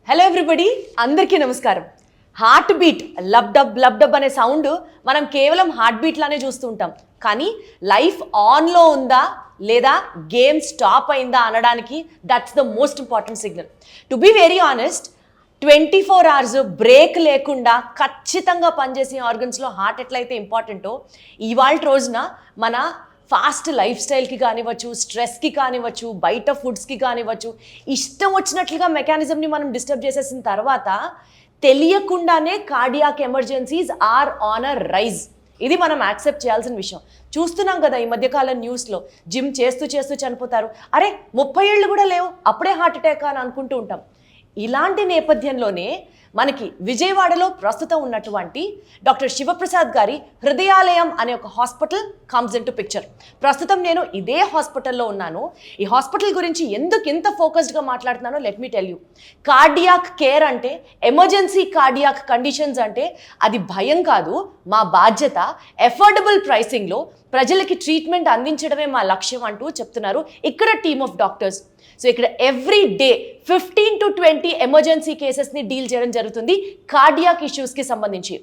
Hello everybody, అందరికీ నమస్కారం. Heart beat lub dub అనే సౌండ్ మనం కేవలం హార్ట్ బీట్లానే చూస్తూ ఉంటాం. కానీ లైఫ్ ఆన్లో ఉందా లేదా గేమ్ స్టాప్ అయిందా అనడానికి that's the most important signal. To be very honest, 24 hours break లేకుండా ఖచ్చితంగా పనిచేసే ఆర్గన్స్లో హార్ట్ ఎట్లయితే ఇంపార్టెంటో ఇవాళ రోజున మన ఫాస్ట్ లైఫ్ స్టైల్కి కానివ్వచ్చు, స్ట్రెస్కి కానివ్వచ్చు, బయట ఫుడ్స్కి కానివ్వచ్చు, ఇష్టం వచ్చినట్లుగా మెకానిజంని మనం డిస్టర్బ్ చేసేసిన తర్వాత తెలియకుండానే cardiac emergencies are on a rise. ఇది మనం యాక్సెప్ట్ చేయాల్సిన విషయం. చూస్తున్నాం కదా ఈ మధ్యకాలం న్యూస్లో, జిమ్ చేస్తూ చేస్తూ చనిపోతారు. అరే 30 ఏళ్ళు కూడా లేవు, అప్పుడే హార్ట్ అటాక్ అని అనుకుంటూ ఉంటాం. ఇలాంటి నేపథ్యంలోనే మనకి విజయవాడలో ప్రస్తుతం ఉన్నటువంటి డాక్టర్ శివప్రసాద్ గారి హృదయాలయం అనే ఒక hospital comes in to picture. ప్రస్తుతం నేను ఇదే హాస్పిటల్లో ఉన్నాను. ఈ హాస్పిటల్ గురించి ఎందుకు ఇంత ఫోకస్డ్గా మాట్లాడుతున్నానో let me tell you. Cardiac care అంటే, ఎమర్జెన్సీ కార్డియాక్ కండిషన్స్ అంటే అది భయం కాదు, మా బాధ్యత. ఎఫోర్డబుల్ ప్రైసింగ్లో ప్రజలకి ట్రీట్మెంట్ అందించడమే మా లక్ష్యం అంటూ చెప్తున్నారు ఇక్కడ టీమ్ ఆఫ్ డాక్టర్స్. సో ఇక్కడ ఎవ్రీ డే 15 to 20 ఎమర్జెన్సీ కేసెస్ని డీల్ చేయడం జరుగుతుంది కార్డియాక్ ఇష్యూస్కి సంబంధించి.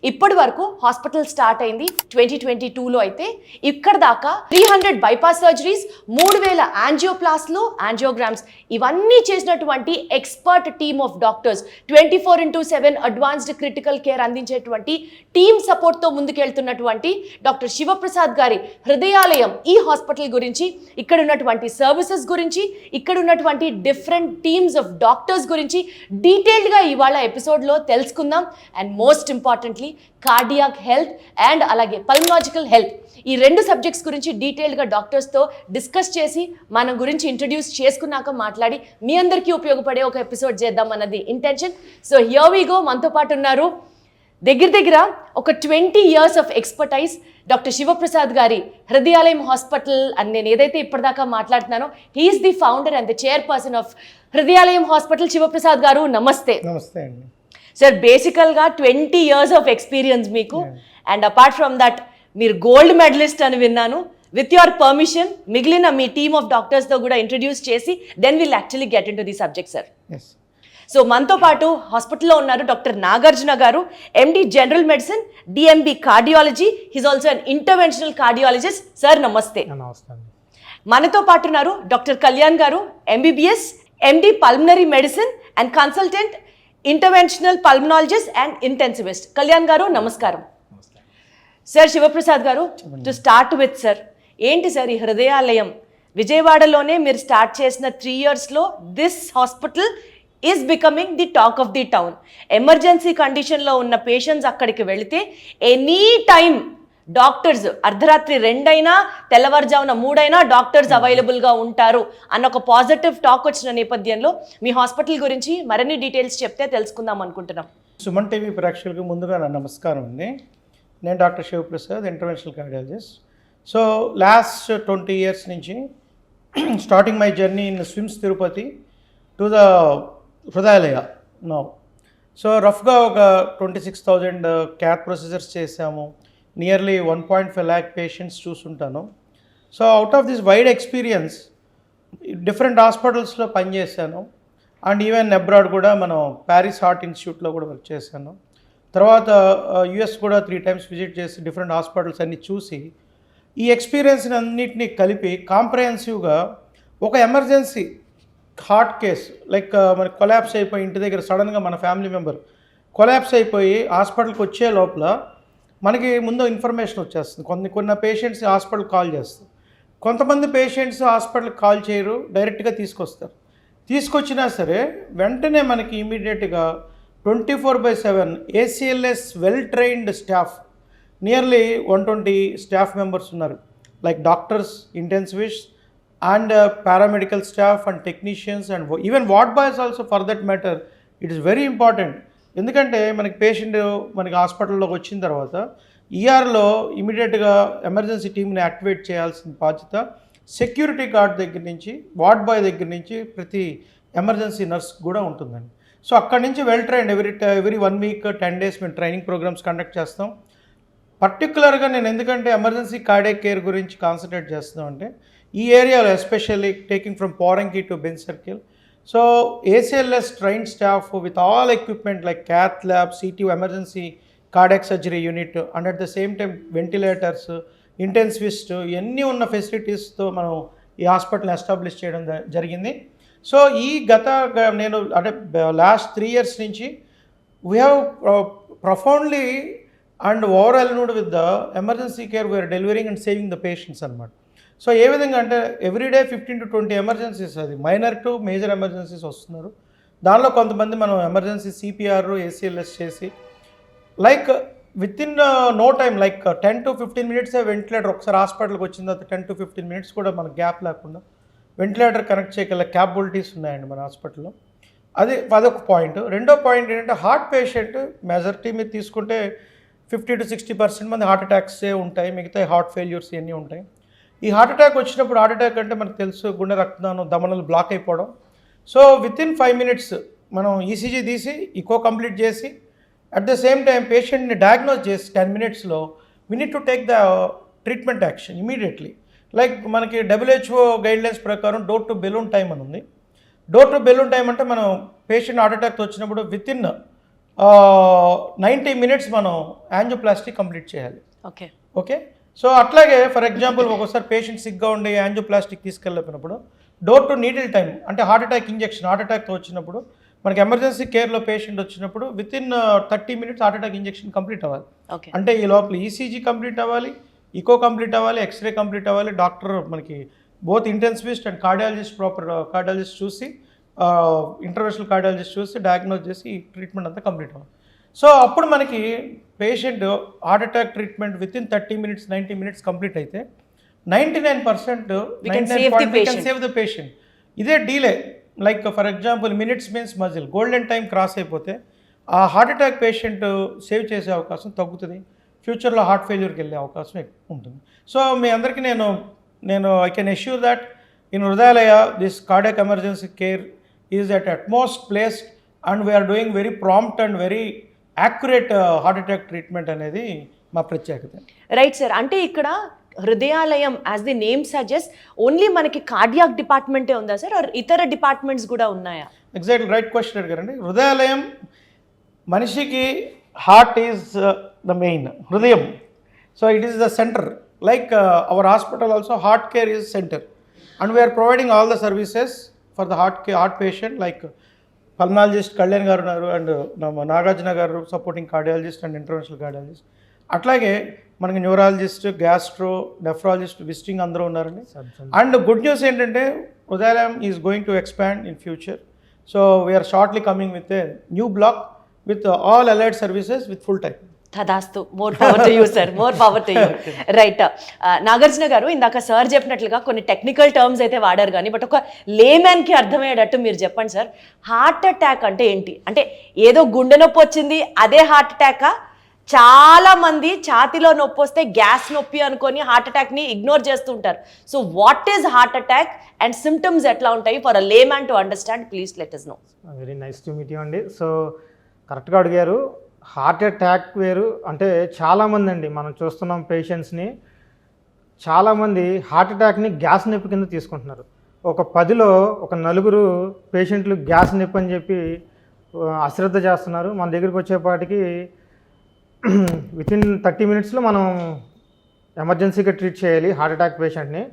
ఇప్పటి వరకు హాస్పిటల్ స్టార్ట్ అయింది 2022లో. అయితే ఇక్కడ దాకా 300 బైపాస్ సర్జరీస్, 3000 యాంజియోప్లాస్ట్లు, యాంజియోగ్రామ్స్ ఇవన్నీ చేసినటువంటి expert team of doctors, 24/7 advanced critical care అందించేటువంటి టీమ్ సపోర్ట్తో ముందుకెళ్తున్నటువంటి డాక్టర్ శివప్రసాద్ గారి హృదయాలయం ఈ హాస్పిటల్ గురించి, ఇక్కడ ఉన్నటువంటి సర్వీసెస్ గురించి, ఇక్కడ ఉన్నటువంటి డిఫరెంట్ టీమ్స్ ఆఫ్ డాక్టర్స్ గురించి డీటెయిల్డ్గా ఇవాళ ఎపిసోడ్లో తెలుసుకుందాం. And most importantly cardiac health and అలాగే పల్మనాలజికల్ హెల్త్, ఈ 2 సబ్జెక్ట్స్ గురించి డీటెయిల్గా డాక్టర్స్తో డిస్కస్ చేసి మన గురించి ఇంట్రడ్యూస్ చేసుకున్నాక మాట్లాడి మీ అందరికీ ఉపయోగపడే ఒక ఎపిసోడ్ చేద్దాం అన్నది intention. So here we go. మనతో పాటు ఉన్నారు దగ్గర ఒక 20 years of expertise doctor Sivaprasad గారి హృదయాలయం హాస్పిటల్ అని నేను ఏదైతే ఇప్పటిదాకా మాట్లాడుతున్నానో, he's the founder and the chairperson of Hrudayalayam hospital. Shivaprasad garu నమస్తే. నమస్తే అండి సార్. బేసికల్గా 20 years ఆఫ్ ఎక్స్పీరియన్స్ మీకు, అండ్ అపార్ట్ ఫ్రమ్ దట్ మీరు గోల్డ్ మెడలిస్ట్ అని విన్నాను. విత్ యువర్ పర్మిషన్ మిగిలిన మీ టీమ్ ఆఫ్ డాక్టర్స్తో కూడా ఇంట్రడ్యూస్ చేసి then will actually get into the subject sir. So మనతో పాటు హాస్పిటల్లో ఉన్నారు doctor Nagarjuna garu, MD general medicine, DMB cardiology. He's also an interventional cardiologist. Sir నమస్తే. మనతో పాటు ఉన్నారు doctor Kalyan garu, MBBS, MD pulmonary medicine and consultant interventional pulmonologist and intensivist. Kalyan garu నమస్కారం. Sir Shivaprasad garu, to start with sir, ఏంటి సార్ ఈ హృదయాలయం? విజయవాడలోనే మీరు స్టార్ట్ చేసిన 3 yearsలో this hospital is becoming the talk of the town. Emergency కండిషన్లో ఉన్న పేషెంట్స్ అక్కడికి వెళితే ఎనీ టైం డాక్టర్స్, అర్ధరాత్రి 2 అయినా తెల్లవారుజామున 3 అయినా డాక్టర్స్ అవైలబుల్గా ఉంటారు అన్న ఒక పాజిటివ్ టాక్ వచ్చిన నేపథ్యంలో మీ హాస్పిటల్ గురించి మరిన్ని డీటెయిల్స్ చెప్తే తెలుసుకుందాం అనుకుంటున్నాం. సుమన్ టీవీ ప్రేక్షకులకు ముందుగా నా నమస్కారం అండి. నేను doctor Shivaprasad, interventional cardiologist. So last 20 years నుంచి starting my journey in SVIMS Tirupati to the Hrudayalaya now. So రఫ్గా ఒక 26,000 క్యాట్ ప్రొసీజర్స్ చేసాము. నియర్లీ 1.5 lakh పేషెంట్స్ చూసుంటాను. So out of this wide experience different హాస్పిటల్స్లో పనిచేశాను. అండ్ ఈవెన్ అబ్రాడ్ కూడా మనం ప్యారిస్ హార్ట్ ఇన్స్టిట్యూట్లో కూడా వర్క్ చేశాను. తర్వాత యుఎస్ కూడా 3 times విజిట్ చేసి డిఫరెంట్ హాస్పిటల్స్ అన్నీ చూసి ఈ ఎక్స్పీరియన్స్ అన్నిటినీ కలిపి కాంప్రహెన్సివ్గా ఒక ఎమర్జెన్సీ హార్ట్ కేస్ లైక్ మనకి కొలాప్స్ అయిపోయి ఇంటి దగ్గర సడన్గా మన ఫ్యామిలీ మెంబర్ కొలాప్స్ అయిపోయి హాస్పిటల్కి వచ్చే లోపల మనకి ముందు ఇన్ఫర్మేషన్ వచ్చేస్తుంది. కొన్ని పేషెంట్స్ హాస్పిటల్కి కాల్ చేస్తారు, కొంతమంది పేషెంట్స్ హాస్పిటల్కి కాల్ చేయరు, డైరెక్ట్గా తీసుకొస్తారు. తీసుకొచ్చినా సరే వెంటనే మనకి ఇమీడియట్గా 24/7 ACLS well trained staff, nearly 120 staff members ఉన్నారు, like doctors, intensivist and paramedical staff and technicians and even ward boys also for that matter. It is very important. ఎందుకంటే మనకి పేషెంట్ మనకి హాస్పిటల్లోకి వచ్చిన తర్వాత ఈఆర్లో ఇమీడియట్గా ఎమర్జెన్సీ టీమ్ని యాక్టివేట్ చేయాల్సిన బాధ్యత సెక్యూరిటీ గార్డ్ దగ్గర నుంచి, వార్డ్ బాయ్ దగ్గర నుంచి ప్రతి ఎమర్జెన్సీ నర్స్ కూడా ఉంటుందండి. సో అక్కడి నుంచి well trained every 1 week 10 days మేము ట్రైనింగ్ ప్రోగ్రామ్స్ కండక్ట్ చేస్తాం. పర్టికులర్గా నేను ఎందుకంటే ఎమర్జెన్సీ కార్డియాక్ కేర్ గురించి కాన్సన్ట్రేట్ చేస్తున్నాం అంటే ఈ ఏరియాలో especially taking from Poranki to Benz circle So ACLS trained staff with all equipment like cath lab, CT, emergency cardiac surgery unit, and at the same time ventilators, intensivist, ఇవన్నీ ఉన్న ఫెసిలిటీస్తో మనం ఈ hospital establish చేయడం జరిగింది. సో ఈ నేను అంటే last 3 years నుంచి we have profoundly and overwhelmed with the emergency care we are delivering and saving the patients అనమాట. సో ఏ విధంగా అంటే ఎవ్రీడే 15 to 20 ఎమర్జెన్సీస్, అది మైనర్ టు మేజర్ ఎమర్జెన్సీస్ వస్తున్నారు. దానిలో కొంతమంది మనం ఎమర్జెన్సీ CPR, ACLS చేసి like with in no time, like 10 to 15 minutes ventilator ఒకసారి హాస్పిటల్కి వచ్చిన తర్వాత 10 to 15 minutes కూడా మనకు గ్యాప్ లేకుండా వెంటిలేటర్ కనెక్ట్ చేయగల క్యాపబిలిటీస్ ఉన్నాయండి మన హాస్పిటల్లో. అదొక పాయింట్. రెండో పాయింట్ ఏంటంటే హార్ట్ పేషెంట్ మెజారిటీ మీరు తీసుకుంటే 50 to 60% మంది హార్ట్ అటాక్సే ఉంటాయి, మిగతా హార్ట్ ఫెయిల్యూర్స్ ఇవన్నీ ఉంటాయి. ఈ హార్ట్ అటాక్ వచ్చినప్పుడు, హార్ట్ అటాక్ అంటే మనకు తెలుసు గుండె రక్తనాళం ధమనులు బ్లాక్ అయిపోవడం. సో విత్ ఇన్ 5 minutes మనం ECG తీసి ఈకో కంప్లీట్ చేసి అట్ ద సేమ్ టైం పేషెంట్ని డయాగ్నోస్ చేసి 10 minutesలో we need to take the treatment action immediately. Like మనకి WHO గైడ్లైన్స్ ప్రకారం డోర్ టు బెలూన్ టైం అని ఉంది. డోర్ టు బెలూన్ టైం అంటే మనం పేషెంట్ హార్ట్ అటాక్ వచ్చినప్పుడు విత్ ఇన్ 90 minutes మనం యాంజియోప్లాస్టీ కంప్లీట్ చేయాలి. ఓకే. సో అట్లాగే ఫర్ ఎగ్జాంపుల్ ఒక్కోసారి పేషెంట్ సిగ్గా ఉండి యాంజియోప్లాస్టిక్ తీసుకెళ్ళినప్పుడు డోర్ టు నీడిల్ టైం అంటే హార్ట్ అటాక్ ఇంజెక్షన్, హార్ట్ అటాక్తో వచ్చినప్పుడు మనకి ఎమర్జెన్సీ కేర్లో పేషెంట్ వచ్చినప్పుడు within 30 minutes heart attack injection complete అవ్వాలి. అంటే ఈ లోపల ECG కంప్లీట్ అవ్వాలి, ఈకో కంప్లీట్ అవ్వాలి, ఎక్స్రే కంప్లీట్ అవ్వాలి. డాక్టర్ మనకి both intensivist and cardiologist, proper cardiologist చూసి, ఇంటర్వెన్షనల్ కార్డియాలజిస్ట్ చూసి డయాగ్నోస్ చేసి ఈ ట్రీట్మెంట్ అంతా కంప్లీట్ అవ్వాలి. సో అప్పుడు మనకి patient heart attack treatment with in 30 minutes, 90 minutes complete అయితే 99% సేవ్ ద పేషెంట్. ఇదే delay, like for example minutes means muscle, golden time cross అయిపోతే ఆ హార్ట్ అటాక్ పేషెంట్ సేవ్ చేసే అవకాశం తగ్గుతుంది, ఫ్యూచర్లో హార్ట్ ఫెయిల్యూర్కి వెళ్ళే అవకాశం ఉంటుంది. సో మీ అందరికీ నేను I can assure that in Hrudayalaya this cardiac emergency care is at utmost placed and we are doing very prompt and very accurate heart attack treatment అనేది మా ప్రత్యేకత. Right sir. అంటే ఇక్కడ హృదయాలయం యాజ్ ది నేమ్ సజెస్ట్ ఓన్లీ మనకి కార్డియాక్ డిపార్ట్మెంటే ఉందా sir, are ఇతర డిపార్ట్మెంట్స్ కూడా ఉన్నాయా? ఎగ్జాక్ట్లీ రైట్ క్వశ్చన్ అడిగారండి. హృదయాలయం మనిషికి హార్ట్ ఈజ్ ద మెయిన్, హృదయం. So it is the center. Like our hospital also heart care is center and we are providing all the services for the heart patient. Like pulmonologist Kalyan garu ఉన్నారు and Nagarjuna garu supporting cardiologist and interventional cardiologist. అట్లాగే మనకి neurologist, gastro, nephrologist, visiting అందరూ ఉన్నారండి. And good news ఏంటంటే Hrudayalayam is going to expand in future. So we are shortly coming with a new block with all allied services with full time. తదాస్తు. More power to you sir, more power to you. Right. Nagarjuna garu ఇందాక sir చెప్పినట్లుగా కొన్ని technical terms అయితే వాడారు కానీ but ఒక లేమ్యాన్కి అర్థమయ్యేటట్టు మీరు చెప్పండి సార్. హార్ట్ అటాక్ అంటే ఏంటి? అంటే ఏదో గుండె నొప్పి వచ్చింది అదే హార్ట్ అటాకా? చాలా మంది ఛాతీలో నొప్పి వస్తే గ్యాస్ నొప్పి అనుకొని హార్ట్ అటాక్ని ఇగ్నోర్ చేస్తుంటారు. So what is heart attack and symptoms ఎట్లా ఉంటాయి for a layman to understand? Please let us know. Very nice to meet you అండి. సో కరెక్ట్గా అడిగారు. హార్ట్ అటాక్ వేరు అంటే చాలామంది అండి మనం చూస్తున్నాం పేషెంట్స్ని, చాలామంది హార్ట్ అటాక్ని గ్యాస్ నొప్పి కింద తీసుకుంటున్నారు. ఒక 10లో ఒక 4 పేషెంట్లు గ్యాస్ నొప్పి అని చెప్పి అశ్రద్ధ చేస్తున్నారు. మన దగ్గరికి వచ్చేపాటికి వితిన్ 30 minutesలో మనం ఎమర్జెన్సీగా ట్రీట్ చేయాలి హార్ట్ అటాక్ పేషెంట్ని,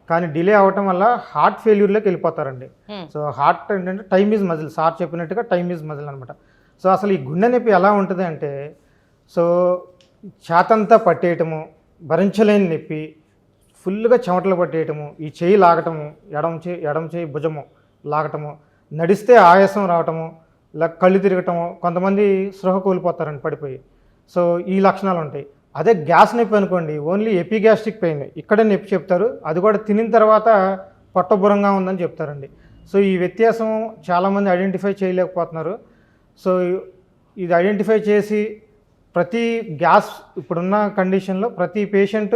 కానీ డిలే అవ్వటం వల్ల హార్ట్ ఫెయిల్యూర్లోకి వెళ్ళిపోతారండి. సో హార్ట్ ఏంటంటే టైమ్ ఈజ్ మజిల్, సార్ చెప్పినట్టుగా టైమ్ ఈజ్ మజిల్ అనమాట. సో అసలు ఈ గుండె నొప్పి ఎలా ఉంటుంది అంటే, సో చేతంతా పట్టేయటము, భరించలేని నొప్పి, ఫుల్గా చెమటలు పట్టేయటము, ఈ చేయి లాగటము, ఎడమ చేయి భుజము లాగటము, నడిస్తే ఆయాసం రావటము, కళ్ళు తిరగటము, కొంతమంది స్పృహ కోల్పోతారండి పడిపోయి. సో ఈ లక్షణాలు ఉంటాయి. అదే గ్యాస్ నొప్పి అనుకోండి, ఓన్లీ ఎపిగ్యాస్ట్రిక్ పెయిన్, ఇక్కడే నొప్పి చెప్తారు, అది కూడా తినిన తర్వాత పొట్టబురంగా ఉందని చెప్తారండి. సో ఈ వ్యత్యాసం చాలామంది ఐడెంటిఫై చేయలేకపోతున్నారు. సో ఇది ఐడెంటిఫై చేసి ప్రతి గ్యాస్ ఇప్పుడున్న కండిషన్లో ప్రతి పేషెంట్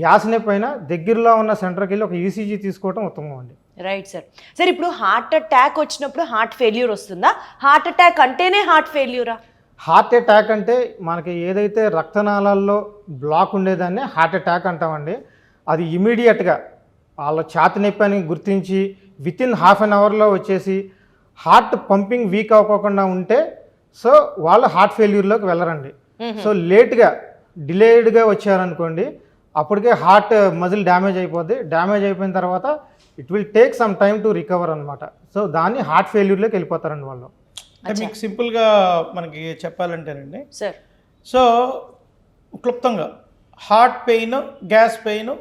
గ్యాస్ నొప్పి అయినా దగ్గరలో ఉన్న సెంటర్కి వెళ్ళి ఒక ECG తీసుకోవడం ఉత్తమం అండి. Right sir. సార్ ఇప్పుడు హార్ట్ అటాక్ వచ్చినప్పుడు హార్ట్ ఫెయిల్యూర్ వస్తుందా? హార్ట్ అటాక్ అంటేనే హార్ట్ ఫెయిల్యూరా? హార్ట్ అటాక్ అంటే మనకి ఏదైతే రక్తనాళాల్లో బ్లాక్ ఉండేదాన్ని హార్ట్ అటాక్ అంటామండి. అది ఇమీడియట్గా వాళ్ళ ఛాతీ నొప్పి అని గుర్తించి వితిన్ ½ an hourలో వచ్చేసి హార్ట్ పంపింగ్ వీక్ అవ్వకుండా ఉంటే సో వాళ్ళు హార్ట్ ఫెయిల్యూర్లోకి వెళ్ళరండి. సో లేట్గా డిలేడ్గా వచ్చారనుకోండి, అప్పటికే హార్ట్ మజిల్ డ్యామేజ్ అయిపోద్ది. డ్యామేజ్ అయిపోయిన తర్వాత it will take some time to recover అనమాట. సో దాన్ని హార్ట్ ఫెయిల్యూర్లోకి వెళ్ళిపోతారండి వాళ్ళు. అంటే మీకు సింపుల్గా మనకి చెప్పాలంటేనండి, సార్ సో క్లుప్తంగా heart pain, gas pain,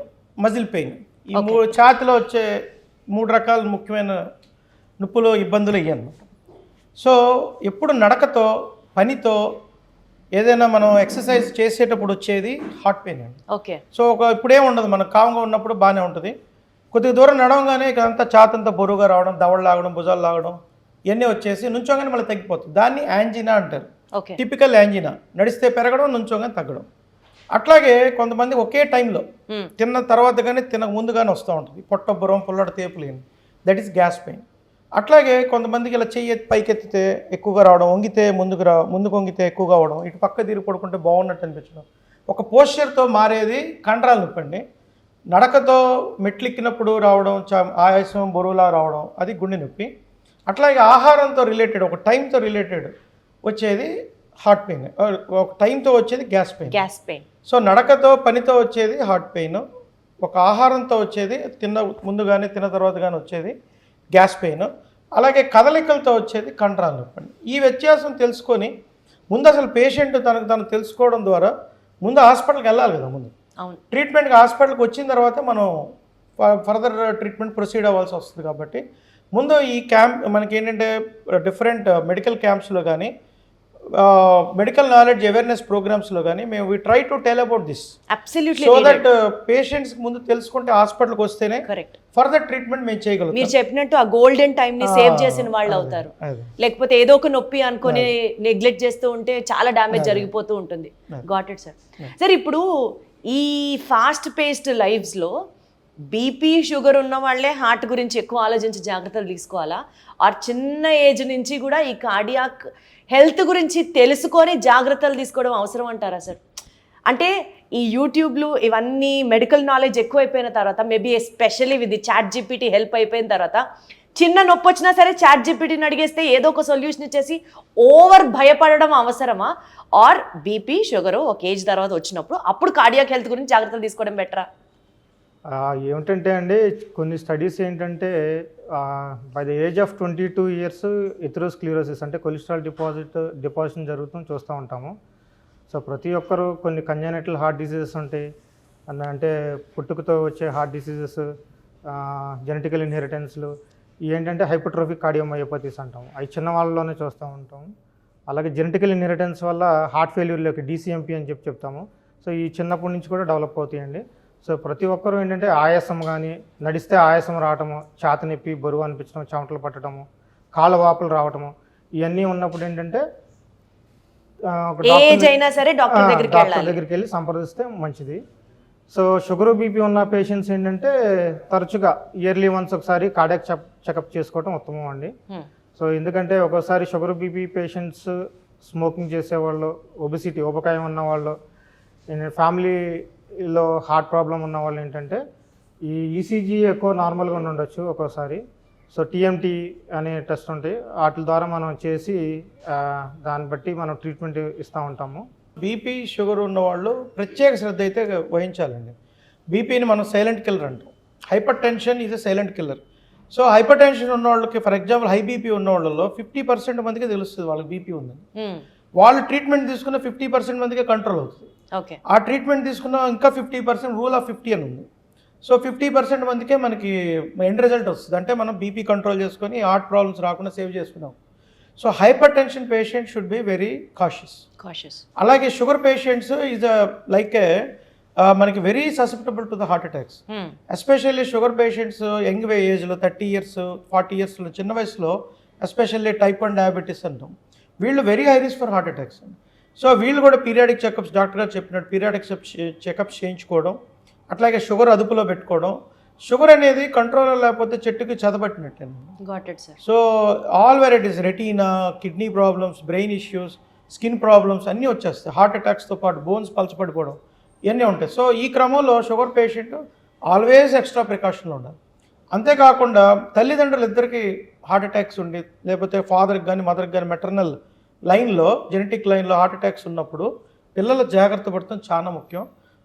muscle pain, ఈ ఛాతిలో వచ్చే 3 రకాల ముఖ్యమైన నొప్పులు, ఇబ్బందులు ఇవి అన్నమాట. సో ఎప్పుడు నడకతో, పనితో, ఏదైనా మనం ఎక్సర్సైజ్ చేసేటప్పుడు వచ్చేది హార్ట్ పెయిన్ అండి. ఓకే. సో ఇప్పుడేం ఉండదు, మనం కామ్గా ఉన్నప్పుడు బాగానే ఉంటుంది. కొద్దిగా దూరం నడవగానే ఇక్కడంతా ఛాతంతా బరువుగా రావడం, దవడలు లాగడం, భుజాలు లాగడం, ఇవన్నీ వచ్చేసి నుంచోగానే మళ్ళీ తగ్గిపోతుంది. దాన్ని యాంజినా అంటారు. ఓకే. టిపికల్ యాంజినా, నడిస్తే పెరగడం, నుంచోగానే తగ్గడం. అట్లాగే కొంతమంది ఒకే టైంలో తిన్న తర్వాత కానీ తినక ముందు కానీ వస్తూ ఉంటుంది, పొట్ట బురం, పుల్లడ తేపులేని, దట్ ఈస్ గ్యాస్ పెయిన్. అట్లాగే కొంతమందికి ఇలా చెయ్యి పైకెత్తితే ఎక్కువగా రావడం, వంగితే ముందుకు వంగితే ఎక్కువగా అవడం, ఇటు పక్క తిరిగి పడుకుంటే బాగున్నట్టు అనిపించడం, ఒక పోస్చర్తో మారేది కండరాల నొప్పి అండి. నడకతో మెట్లెక్కినప్పుడు రావడం, ఆయాసం, బరువులా రావడం, అది గుండె నొప్పి. అట్లాగే ఆహారంతో రిలేటెడ్, ఒక టైంతో రిలేటెడ్ వచ్చేది హార్ట్ పెయిన్, ఒక టైంతో వచ్చేది గ్యాస్ పెయిన్. సో నడకతో, పనితో వచ్చేది హార్ట్ పెయిన్, ఒక ఆహారంతో వచ్చేది ముందు కానీ తిన్న తర్వాత కానీ వచ్చేది గ్యాస్ పెయిన్, అలాగే కదలికలతో వచ్చేది కండరాల నొప్పి. ఈ వ్యత్యాసం తెలుసుకొని ముందు అసలు పేషెంట్ తను తెలుసుకోవడం ద్వారా ముందు హాస్పిటల్కి వెళ్ళాలి కదా. ముందు ట్రీట్మెంట్కి హాస్పిటల్కి వచ్చిన తర్వాత మనం ఫర్దర్ ట్రీట్మెంట్ ప్రొసీడ్ అవ్వాల్సి వస్తుంది. కాబట్టి ముందు ఈ క్యాంప్ మనకి ఏంటంటే డిఫరెంట్ మెడికల్ క్యాంప్స్లో కానీ, మెడికల్ నాలెడ్జ్ అవేర్నెస్ ప్రోగ్రామ్స్లో కానీ మేము we try to tell about this, so that patients ముందు తెలుసుకుంటే హాస్పిటల్కి వస్తేనే ఫర్దర్ ట్రీట్మెంట్ మేము చేయగలుగుతాం. మీరు చెప్పినట్టు ఆ గోల్డెన్ టైం ని సేవ్ చేసిన వాళ్ళు అవుతారు. లేకపోతే ఏదో ఒక నొప్పి అనుకొని నెగ్లెక్ట్ చేస్తూ ఉంటే చాలా డ్యామేజ్ జరిగిపోతూ ఉంటుంది. Got it sir. సార్ ఇప్పుడు ఈ ఫాస్ట్ పేస్డ్ లైఫ్స్లో బీపీ, షుగర్ ఉన్న వాళ్ళే హార్ట్ గురించి ఎక్కువ ఆలోచించి జాగ్రత్తలు తీసుకోవాలా, ఆర్ చిన్న ఏజ్ నుంచి కూడా ఈ కార్డియాక్ హెల్త్ గురించి తెలుసుకొని జాగ్రత్తలు తీసుకోవడం అవసరం అంటారా సార్? అంటే ఈ యూట్యూబ్లు ఇవన్నీ మెడికల్ నాలెడ్జ్ ఎక్కువైపోయిన తర్వాత, maybe especially with ChatGPT help అయిపోయిన తర్వాత, చిన్న నొప్పి వచ్చినా సరే చాట్ జీపీటీని అడిగేస్తే ఏదో ఒక సొల్యూషన్ ఇచ్చేసి ఓవర్ భయపడడం అవసరమా? ఆర్ బీపీ, షుగర్ ఒక ఏజ్ తర్వాత వచ్చినప్పుడు అప్పుడు కార్డియాక్ హెల్త్ గురించి జాగ్రత్తలు తీసుకోవడం బెటరా? ఏమిటంటే అండి, కొన్ని స్టడీస్ ఏంటంటే by the age of 22 years atherosclerosis అంటే కొలెస్ట్రాల్ డిపాజిషన్ జరుగుతుంది చూస్తూ ఉంటాము. సో ప్రతి ఒక్కరు కొన్ని కంజనైటల్ హార్ట్ డిసీజెస్ ఉంటాయి, అంటే పుట్టుకతో వచ్చే హార్ట్ డిసీజెస్, జెనెటికల్ ఇన్హెరిటెన్స్లు, ఏంటంటే హైపర్ట్రోఫిక్ కార్డియోమయోపతీస్ అంటాము, అవి చిన్న వాళ్ళలోనే చూస్తూ ఉంటాము. అలాగే జెనెటికల్ ఇన్హెరిటెన్స్ వల్ల హార్ట్ ఫెయిల్యూర్లోకి DCMP అని చెప్తాము. సో ఈ చిన్నప్పటి నుంచి కూడా డెవలప్ అవుతాయండి. సో ప్రతి ఒక్కరూ ఏంటంటే ఆయాసం కానీ, నడిస్తే ఆయాసం రావటము, ఛాతి నొప్పి, బరువు అనిపించడం, చెమటలు పట్టడము, కాళ్ళ వాపులు రావటము, ఇవన్నీ ఉన్నప్పుడు ఏంటంటే డాక్టర్ దగ్గరికి వెళ్ళి సంప్రదిస్తే మంచిది. సో షుగర్, బీపీ ఉన్న పేషెంట్స్ ఏంటంటే తరచుగా ఇయర్లీ వన్స్ ఒకసారి కార్డియాక్ చెకప్ చేసుకోవడం ఉత్తమం అండి. సో ఎందుకంటే ఒక్కోసారి షుగర్, బీపీ పేషెంట్స్, స్మోకింగ్ చేసేవాళ్ళు, ఒబిసిటీ, ఊబకాయం ఉన్నవాళ్ళు, ఫ్యామిలీలో హార్ట్ ప్రాబ్లం ఉన్న వాళ్ళు ఏంటంటే ఈ ఈసీజీ ఎక్కువ నార్మల్గా ఉండొచ్చు ఒక్కోసారి. సో TMT అనే టెస్ట్ ఉంటాయి, వాటి ద్వారా మనం చేసి దాన్ని బట్టి మనం ట్రీట్మెంట్ ఇస్తూ ఉంటాము. బీపీ, షుగర్ ఉన్నవాళ్ళు ప్రత్యేక శ్రద్ధ అయితే వహించాలండి. బీపీని మనం సైలెంట్ కిల్లర్ అంటాం. Hyper tension is a silent killer. So hyper tension ఉన్న వాళ్ళకి, ఫర్ ఎగ్జాంపుల్ హై బీపీ ఉన్న వాళ్ళలో 50% మందికి తెలుస్తుంది వాళ్ళకి బీపీ ఉందని. వాళ్ళు ట్రీట్మెంట్ తీసుకున్న 50% మందికి కంట్రోల్ అవుతుంది. ఆ ట్రీట్మెంట్ తీసుకున్న ఇంకా 50% రూల్ ఆఫ్ 50 అని ఉంది. సో 50% మందికే మనకి ఎండ్ రిజల్ట్ వస్తుంది. అంటే మనం బీపీ కంట్రోల్ చేసుకొని హార్ట్ ప్రాబ్లమ్స్ రాకుండా సేవ్ చేసుకున్నాం. So hyper tension patient should be very cautious. అలాగే షుగర్ పేషెంట్స్ ఈజ్ లైక్ మనకి very susceptible to the heart attacks. Especially sugar patients young ఏజ్లో 30 years 40 yearsలో, చిన్న వయసులో, ఎస్పెషల్లీ టైప్ 1 డయాబెటీస్ అంటాం, వీళ్ళు very high risk for heart attacks. So వీళ్ళు కూడా periodic checkups, doctor గారు చెప్పినట్టు పీరియాడిక్ చెకప్స్ చేయించుకోవడం, అట్లాగే షుగర్ అదుపులో పెట్టుకోవడం. షుగర్ అనేది కంట్రోల్ లేకపోతే చెట్టుకి చదబట్టినట్టు. So all varieties, retina, kidney problems, brain issues, skin problems అన్నీ వచ్చేస్తాయి. హార్ట్ అటాక్స్తో పాటు బోన్స్ పలచబడిపోవడం ఇవన్నీ ఉంటాయి. సో ఈ క్రమంలో షుగర్ పేషెంట్ ఆల్వేస్ ఎక్స్ట్రా ప్రికాషన్లో ఉండాలి. అంతేకాకుండా తల్లిదండ్రులు ఇద్దరికి హార్ట్ అటాక్స్ ఉండి లేకపోతే ఫాదర్కి కానీ మదర్కి కానీ మెటర్నల్ లైన్లో జెనెటిక్ లైన్లో హార్ట్ అటాక్స్ ఉన్నప్పుడు పిల్లలు జాగ్రత్త పడటం చాలా ముఖ్యం.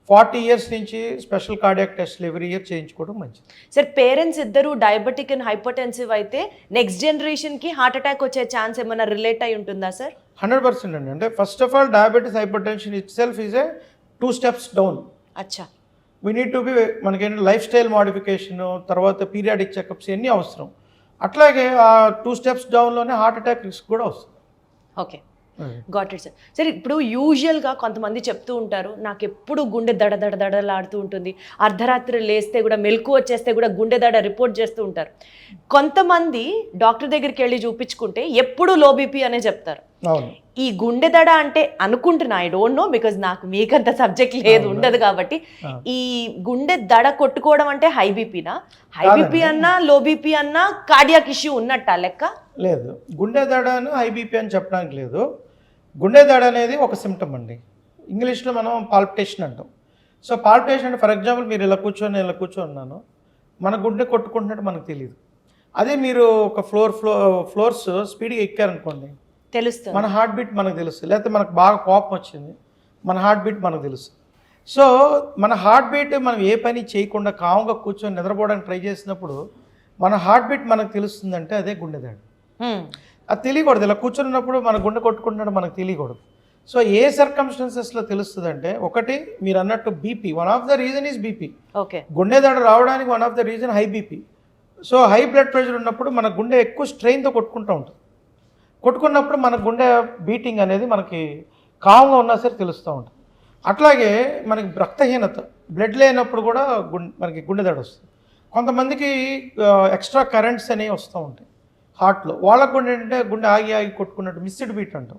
40 years నుంచి స్పెషల్ కార్డియాక్ టెస్ట్లు ఎవ్రీ ఇయర్ చేయించుకోవడం మంచిది. సార్ పేరెంట్స్ ఇద్దరు డయాబెటిక్ అండ్ హైపర్టెన్సివ్ అయితే నెక్స్ట్ జనరేషన్కి హార్ట్ అటాక్ వచ్చే ఛాన్స్ ఏమైనా రిలేట్ అయి ఉంటుందా సార్? 100% అండి. అంటే first of all diabetes hyper tension it self is a 2 steps down. అచ్చా. వీ నీడ్ టు బి మనకేంటి లైఫ్ స్టైల్ మోడిఫికేషన్, తర్వాత పీరియాడిక్ చెకప్స్ ఇవన్నీ అవసరం. అట్లాగే ఆ 2 steps డౌన్లోనే హార్ట్ అటాక్ రిస్క్ కూడా వస్తుంది. Okay, got it sir. సరే, ఇప్పుడు యూజువల్గా కొంతమంది చెప్తూ ఉంటారు, నాకు ఎప్పుడు గుండె దడలాడుతూ ఉంటుంది, అర్ధరాత్రి లేస్తే కూడా మెలకు వచ్చేస్తే కూడా గుండె దడ రిపోర్ట్ చేస్తూ ఉంటారు. కొంతమంది డాక్టర్ దగ్గరికి వెళ్ళి చూపించుకుంటే ఎప్పుడు లో బీపీ అనే చెప్తారు. అవును. ఈ గుండె దడ అంటే అనుకుంటున్నా, ఐ డోంట్ నో బికాజ్ నాకు మీకంత సబ్జెక్ట్ లేదు ఉండదు కాబట్టి, ఈ గుండె దడ కొట్టుకోవడం అంటే హై బీపీనా? హై బీపీ అన్నా లో బీపీ అన్నా కార్డియాక్ ఇష్యూ ఉన్నట్టా లెక్క? లేదు, గుండె దడను హై బీపీ అని చెప్పడానికి లేదు. గుండె దడ అనేది ఒక సిమ్టమ్ అండి. ఇంగ్లీష్లో మనం పాల్పిటేషన్ అంటాం. సో పాల్పిటేషన్ అంటే ఫర్ ఎగ్జాంపుల్ మీరు ఇలా కూర్చోన్నాను, మన గుండె కొట్టుకుంటున్నట్టు మనకు తెలియదు. అదే మీరు ఒక ఫ్లోర్స్ స్పీడ్గా ఎక్కారనుకోండి, తెలుస్తుంది, మన హార్ట్ బీట్ మనకు తెలుస్తుంది. లేకపోతే మనకు బాగా కోపం వచ్చింది, మన హార్ట్ బీట్ మనకు తెలుస్తుంది. సో మన హార్ట్ బీట్ మనం ఏ పని చేయకుండా కామ్గా కూర్చొని నిద్రపోవడానికి ట్రై చేసినప్పుడు మన హార్ట్ బీట్ మనకు తెలుస్తుందంటే అదే గుండె దడ. అది తెలియకూడదు. ఇలా కూర్చున్నప్పుడు మన గుండె కొట్టుకుంటున్నాడు మనకు తెలియకూడదు. సో ఏ సర్కమ్స్టాన్సెస్లో తెలుస్తుంది అంటే, ఒకటి మీరు అన్నట్టు BP, one of the reason is BP. Okay, గుండె దడ రావడానికి one of the reason high BP. So high blood pressure ఉన్నప్పుడు మన గుండె ఎక్కువ స్ట్రెయిన్తో కొట్టుకుంటూ ఉంటుంది. కొట్టుకున్నప్పుడు మన గుండె బీటింగ్ అనేది మనకి కామ్గా ఉన్నా సరే తెలుస్తూ ఉంటుంది. అట్లాగే మనకి రక్తహీనత, బ్లడ్ లేనప్పుడు కూడా మనకి గుండె దడ వస్తుంది. కొంతమందికి ఎక్స్ట్రా కరెంట్స్ అనేవి వస్తూ ఉంటాయి హార్ట్లో, వాళ్ళకు కూడా ఏంటంటే గుండె ఆగి కొట్టుకున్నట్టు మిస్డ్ బీట్ అంటాం.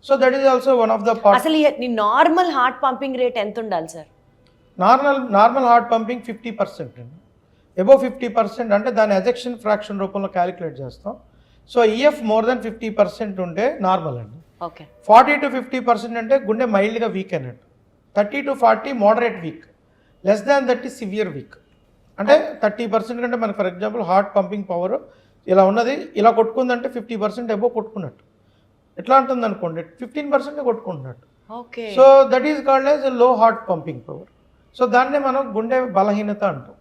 So that is also one of the part. అసలు నీ నార్మల్ హార్ట్ పంపింగ్ రేట్ ఎంత ఉండాలి సార్? నార్మల్ హార్ట్ పంపింగ్ 50% అండి. అబోవ్ 50% అంటే దాని ఎజెక్షన్ ఫ్రాక్షన్ రూపంలో క్యాలిక్యులేట్ చేస్తాం. సో ఈఎఫ్ మోర్ దెన్ 50% ఉంటే నార్మల్ అండి. ఓకే, 40 to 50% అంటే గుండె మైల్డ్గా వీక్ అన్నట్టు. 30 to 40 moderate week, less than 30 severe week. అంటే 30% కంటే మనకి for example heart pumping power ఇలా ఉన్నది, ఇలా కొట్టుకుందంటే 50% అబోవ్ కొట్టుకున్నట్టు. ఎట్లా ఉంటుంది అనుకోండి, 15% కొట్టుకుంటున్నట్టు. Okay. So that is called as low heart pumping power. So దాన్నే మనం గుండె బలహీనత అంటాం.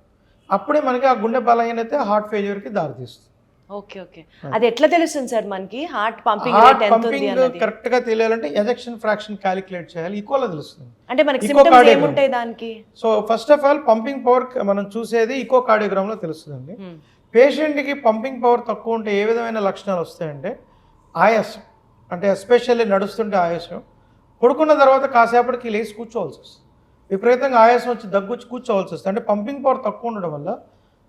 అప్పుడే మనకి ఆ గుండె బలహీనత హార్ట్ ఫెయిల్యూర్కి దారితీస్తుంది. ఓకే ఓకే, అది ఎట్లా తెలుస్తుంది సార్ మనకి హార్ట్ పంపింగ్ రేట్ ఎంత ఉంది అన్నది? కరెక్ట్ గా తెలియాలంటే ఎజెక్షన్ ఫ్రాక్షన్ క్యాలిక్యులేట్ చేయాలి, ఈక్వల్ తెలుస్తుంది. అంటే మనకి సింప్టమ్స్ ఏముంటాయి దానికి? So first of all pumping power మనం చూసేది ఈకోకార్డియోగ్రామ్ లో తెలుస్తుందండి. పేషెంట్కి పంపింగ్ పవర్ తక్కువ ఉంటే ఏ విధమైన లక్షణాలు వస్తాయంటే, ఆయాసం, అంటే ఎస్పెషల్లీ నడుస్తుంటే ఆయాసం, పడుకున్న తర్వాత కాసేపటికి లేచి కూర్చోవాల్సి వస్తుంది, విపరీతంగా ఆయాసం వచ్చి దగ్గొచ్చి కూర్చోవాల్సి వస్తుంది. అంటే పంపింగ్ పవర్ తక్కువ ఉండడం వల్ల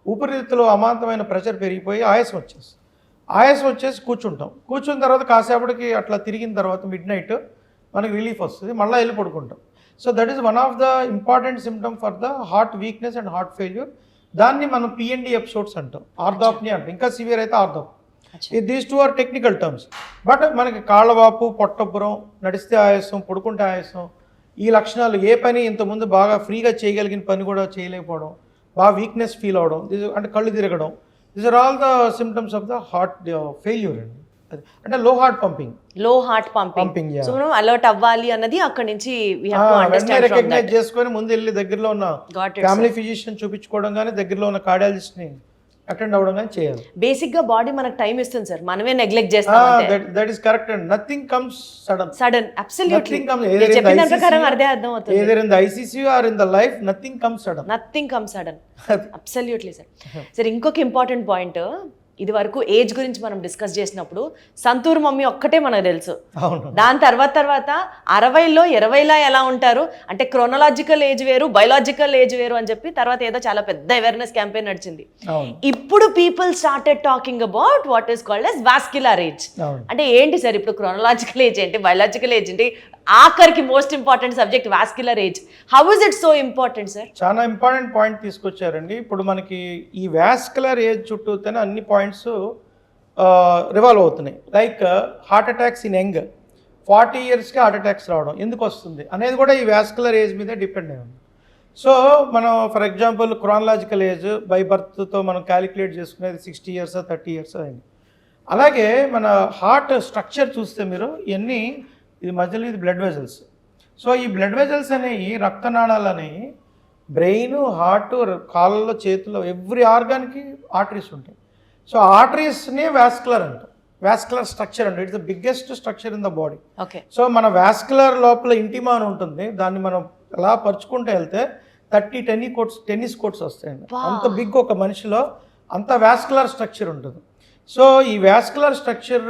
ఊపిరితిత్తులో అమాంతమైన ప్రెషర్ పెరిగిపోయి ఆయాసం వచ్చేస్తుంది. ఆయాసం వచ్చేసి కూర్చున్న తర్వాత కాసేపటికి అట్లా తిరిగిన తర్వాత మిడ్ నైట్ మనకి రిలీఫ్ వస్తుంది, మళ్ళీ వెళ్ళి పడుకుంటాం. So that is one of the important symptom for the heart weakness and heart failure. దాన్ని మనం పిఎన్డి ఎపిసోడ్స్ అంటాం, ఆర్థోప్నీ అంటాం. ఇంకా సివియర్ అయితే orthopnoea. These two are technical terms. But మనకి కాళ్ళవాపు, పొట్టపురం, నడిస్తే ఆయాసం, పడుకుంటే ఆయాసం, ఈ లక్షణాలు, ఏ పని ఇంతకుముందు బాగా ఫ్రీగా చేయగలిగిన పని కూడా చేయలేకపోవడం, బాగా వీక్నెస్ ఫీల్ అవడం, అంటే కళ్ళు తిరగడం, these are all the symptoms of the heart failure అండి. అంటే లో హార్ట్ పంపింగ్. సో మనం అలర్ట్ అవ్వాలి అన్నది అక్కడ నుంచి రికగ్నైజ్ చేసుకొని ముందు వెళ్ళి దగ్గరలో ఉన్న ఫ్యామిలీ ఫిజిషియన్ చూపించుకోవడం కానీ, దగ్గరలో ఉన్న కార్డియాలజిస్ట్ ని అటెండ్ అవ్వడం కానీ చేయాలి. బేసిక్ గా బాడీ మనకు టైం ఇస్తుంది సార్, మనమే నెగ్లెక్ట్ చేస్తాం. That is correct and nothing comes sudden. Absolutely either in the ICU or in the life, nothing comes sudden. Absolutely sir. Sir ఇంకొక ఇంపార్టెంట్ పాయింట్, ఇది వరకు ఏజ్ గురించి మనం డిస్కస్ చేసినప్పుడు సంతూర్ మమ్మీ ఒక్కటే మనకు తెలుసు. దాని తర్వాత 60లో 20లా ఎలా ఉంటారు అంటే క్రోనలాజికల్ ఏజ్ వేరు, బయోలాజికల్ ఏజ్ వేరు అని చెప్పి తర్వాత ఏదో చాలా పెద్ద అవేర్నెస్ క్యాంపెయిన్ నడిచింది. ఇప్పుడు people started talking about what is called as vascular age. అంటే ఏంటి సార్ ఇప్పుడు క్రోనలాజికల్ ఏజ్ ఏంటి, బయోలాజికల్ ఏజ్ ఏంటి, ఆఖరికి most important subject vascular age. How is it so important sir? చాలా ఇంపార్టెంట్ పాయింట్ తీసుకొచ్చారండి. ఇప్పుడు మనకి ఈ వాస్క్యులర్ ఏజ్ చుట్టూతోనే అన్ని పాయింట్స్ రివాల్వ్ అవుతున్నాయి. Like heart attacks in young, 40 yearsకి హార్ట్ అటాక్స్ రావడం ఎందుకు వస్తుంది అనేది కూడా ఈ వాస్క్యులర్ ఏజ్ మీద డిపెండ్ అయి ఉంది. సో మనం for example chronological age by బర్త్తో మనం క్యాలిక్యులేట్ చేసుకునేది 60 years 30 years అయింది. అలాగే మన హార్ట్ స్ట్రక్చర్ చూస్తే మీరు ఇవన్నీ ఇది మధ్యలో ఇది బ్లడ్ వెజల్స్. సో ఈ బ్లడ్ వెజల్స్ అనేవి రక్తనాళాలు అనేవి బ్రెయిన్, హార్ట్, కాళ్ళలో, చేతుల్లో ఎవ్రీ ఆర్గాన్కి ఆర్టరీస్ ఉంటాయి. సో ఆర్టరీస్నే వాస్కులర్ అంటాం. వాస్కులర్ స్ట్రక్చర్ అంటే it's the biggest structure in the body. Okay. So మన వాస్కులర్ లోపల ఇంటిమా అని ఉంటుంది, దాన్ని మనం అలా పరుచుకుంటూ వెళ్తే 30 టెన్నిస్ కోర్ట్స్ వస్తాయండి. అంత బిగ్ ఒక మనిషిలో అంత వాస్కులర్ స్ట్రక్చర్ ఉంటుంది. సో ఈ వాస్కులర్ స్ట్రక్చర్,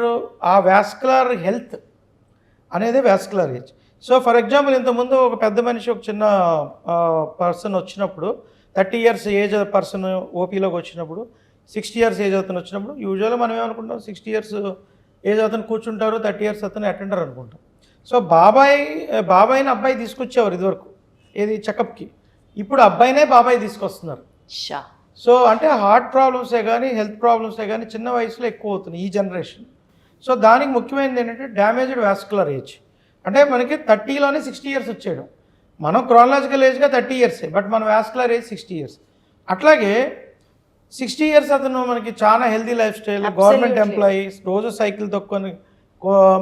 ఆ వాస్కులర్ హెల్త్ అనేది vascular age. So for example ఇంతకుముందు ఒక పెద్ద మనిషి, ఒక చిన్న పర్సన్ వచ్చినప్పుడు 30 years ఏజ్ పర్సన్ ఓపీలోకి వచ్చినప్పుడు, 60 years ఏజ్ అతను వచ్చినప్పుడు యూజువల్గా మనం ఏమనుకుంటాం, 60 years ఏజ్ అతను కూర్చుంటారు, 30 years అతను అటెండర్ అనుకుంటాం. సో బాబాయిని అబ్బాయి తీసుకొచ్చేవారు ఇదివరకు ఏది చెకప్కి. ఇప్పుడు అబ్బాయినే బాబాయ్ తీసుకొస్తున్నారు. సో అంటే హార్ట్ ప్రాబ్లమ్సే కానీ హెల్త్ ప్రాబ్లమ్సే కానీ చిన్న వయసులో ఎక్కువ అవుతున్నాయి ఈ జనరేషన్. సో దానికి ముఖ్యమైనది ఏంటంటే డ్యామేజ్డ్ వాస్కులర్ ఏజ్. అంటే మనకి 30లోనే 60 years వచ్చేయడం. మనం క్రానలాజికల్ ఏజ్గా 30 years, బట్ మన వాస్కులర్ ఏజ్ 60 years. అట్లాగే 60 years అతను మనకి చాలా healthy life style, government employees, రోజు సైకిల్ తొక్కొని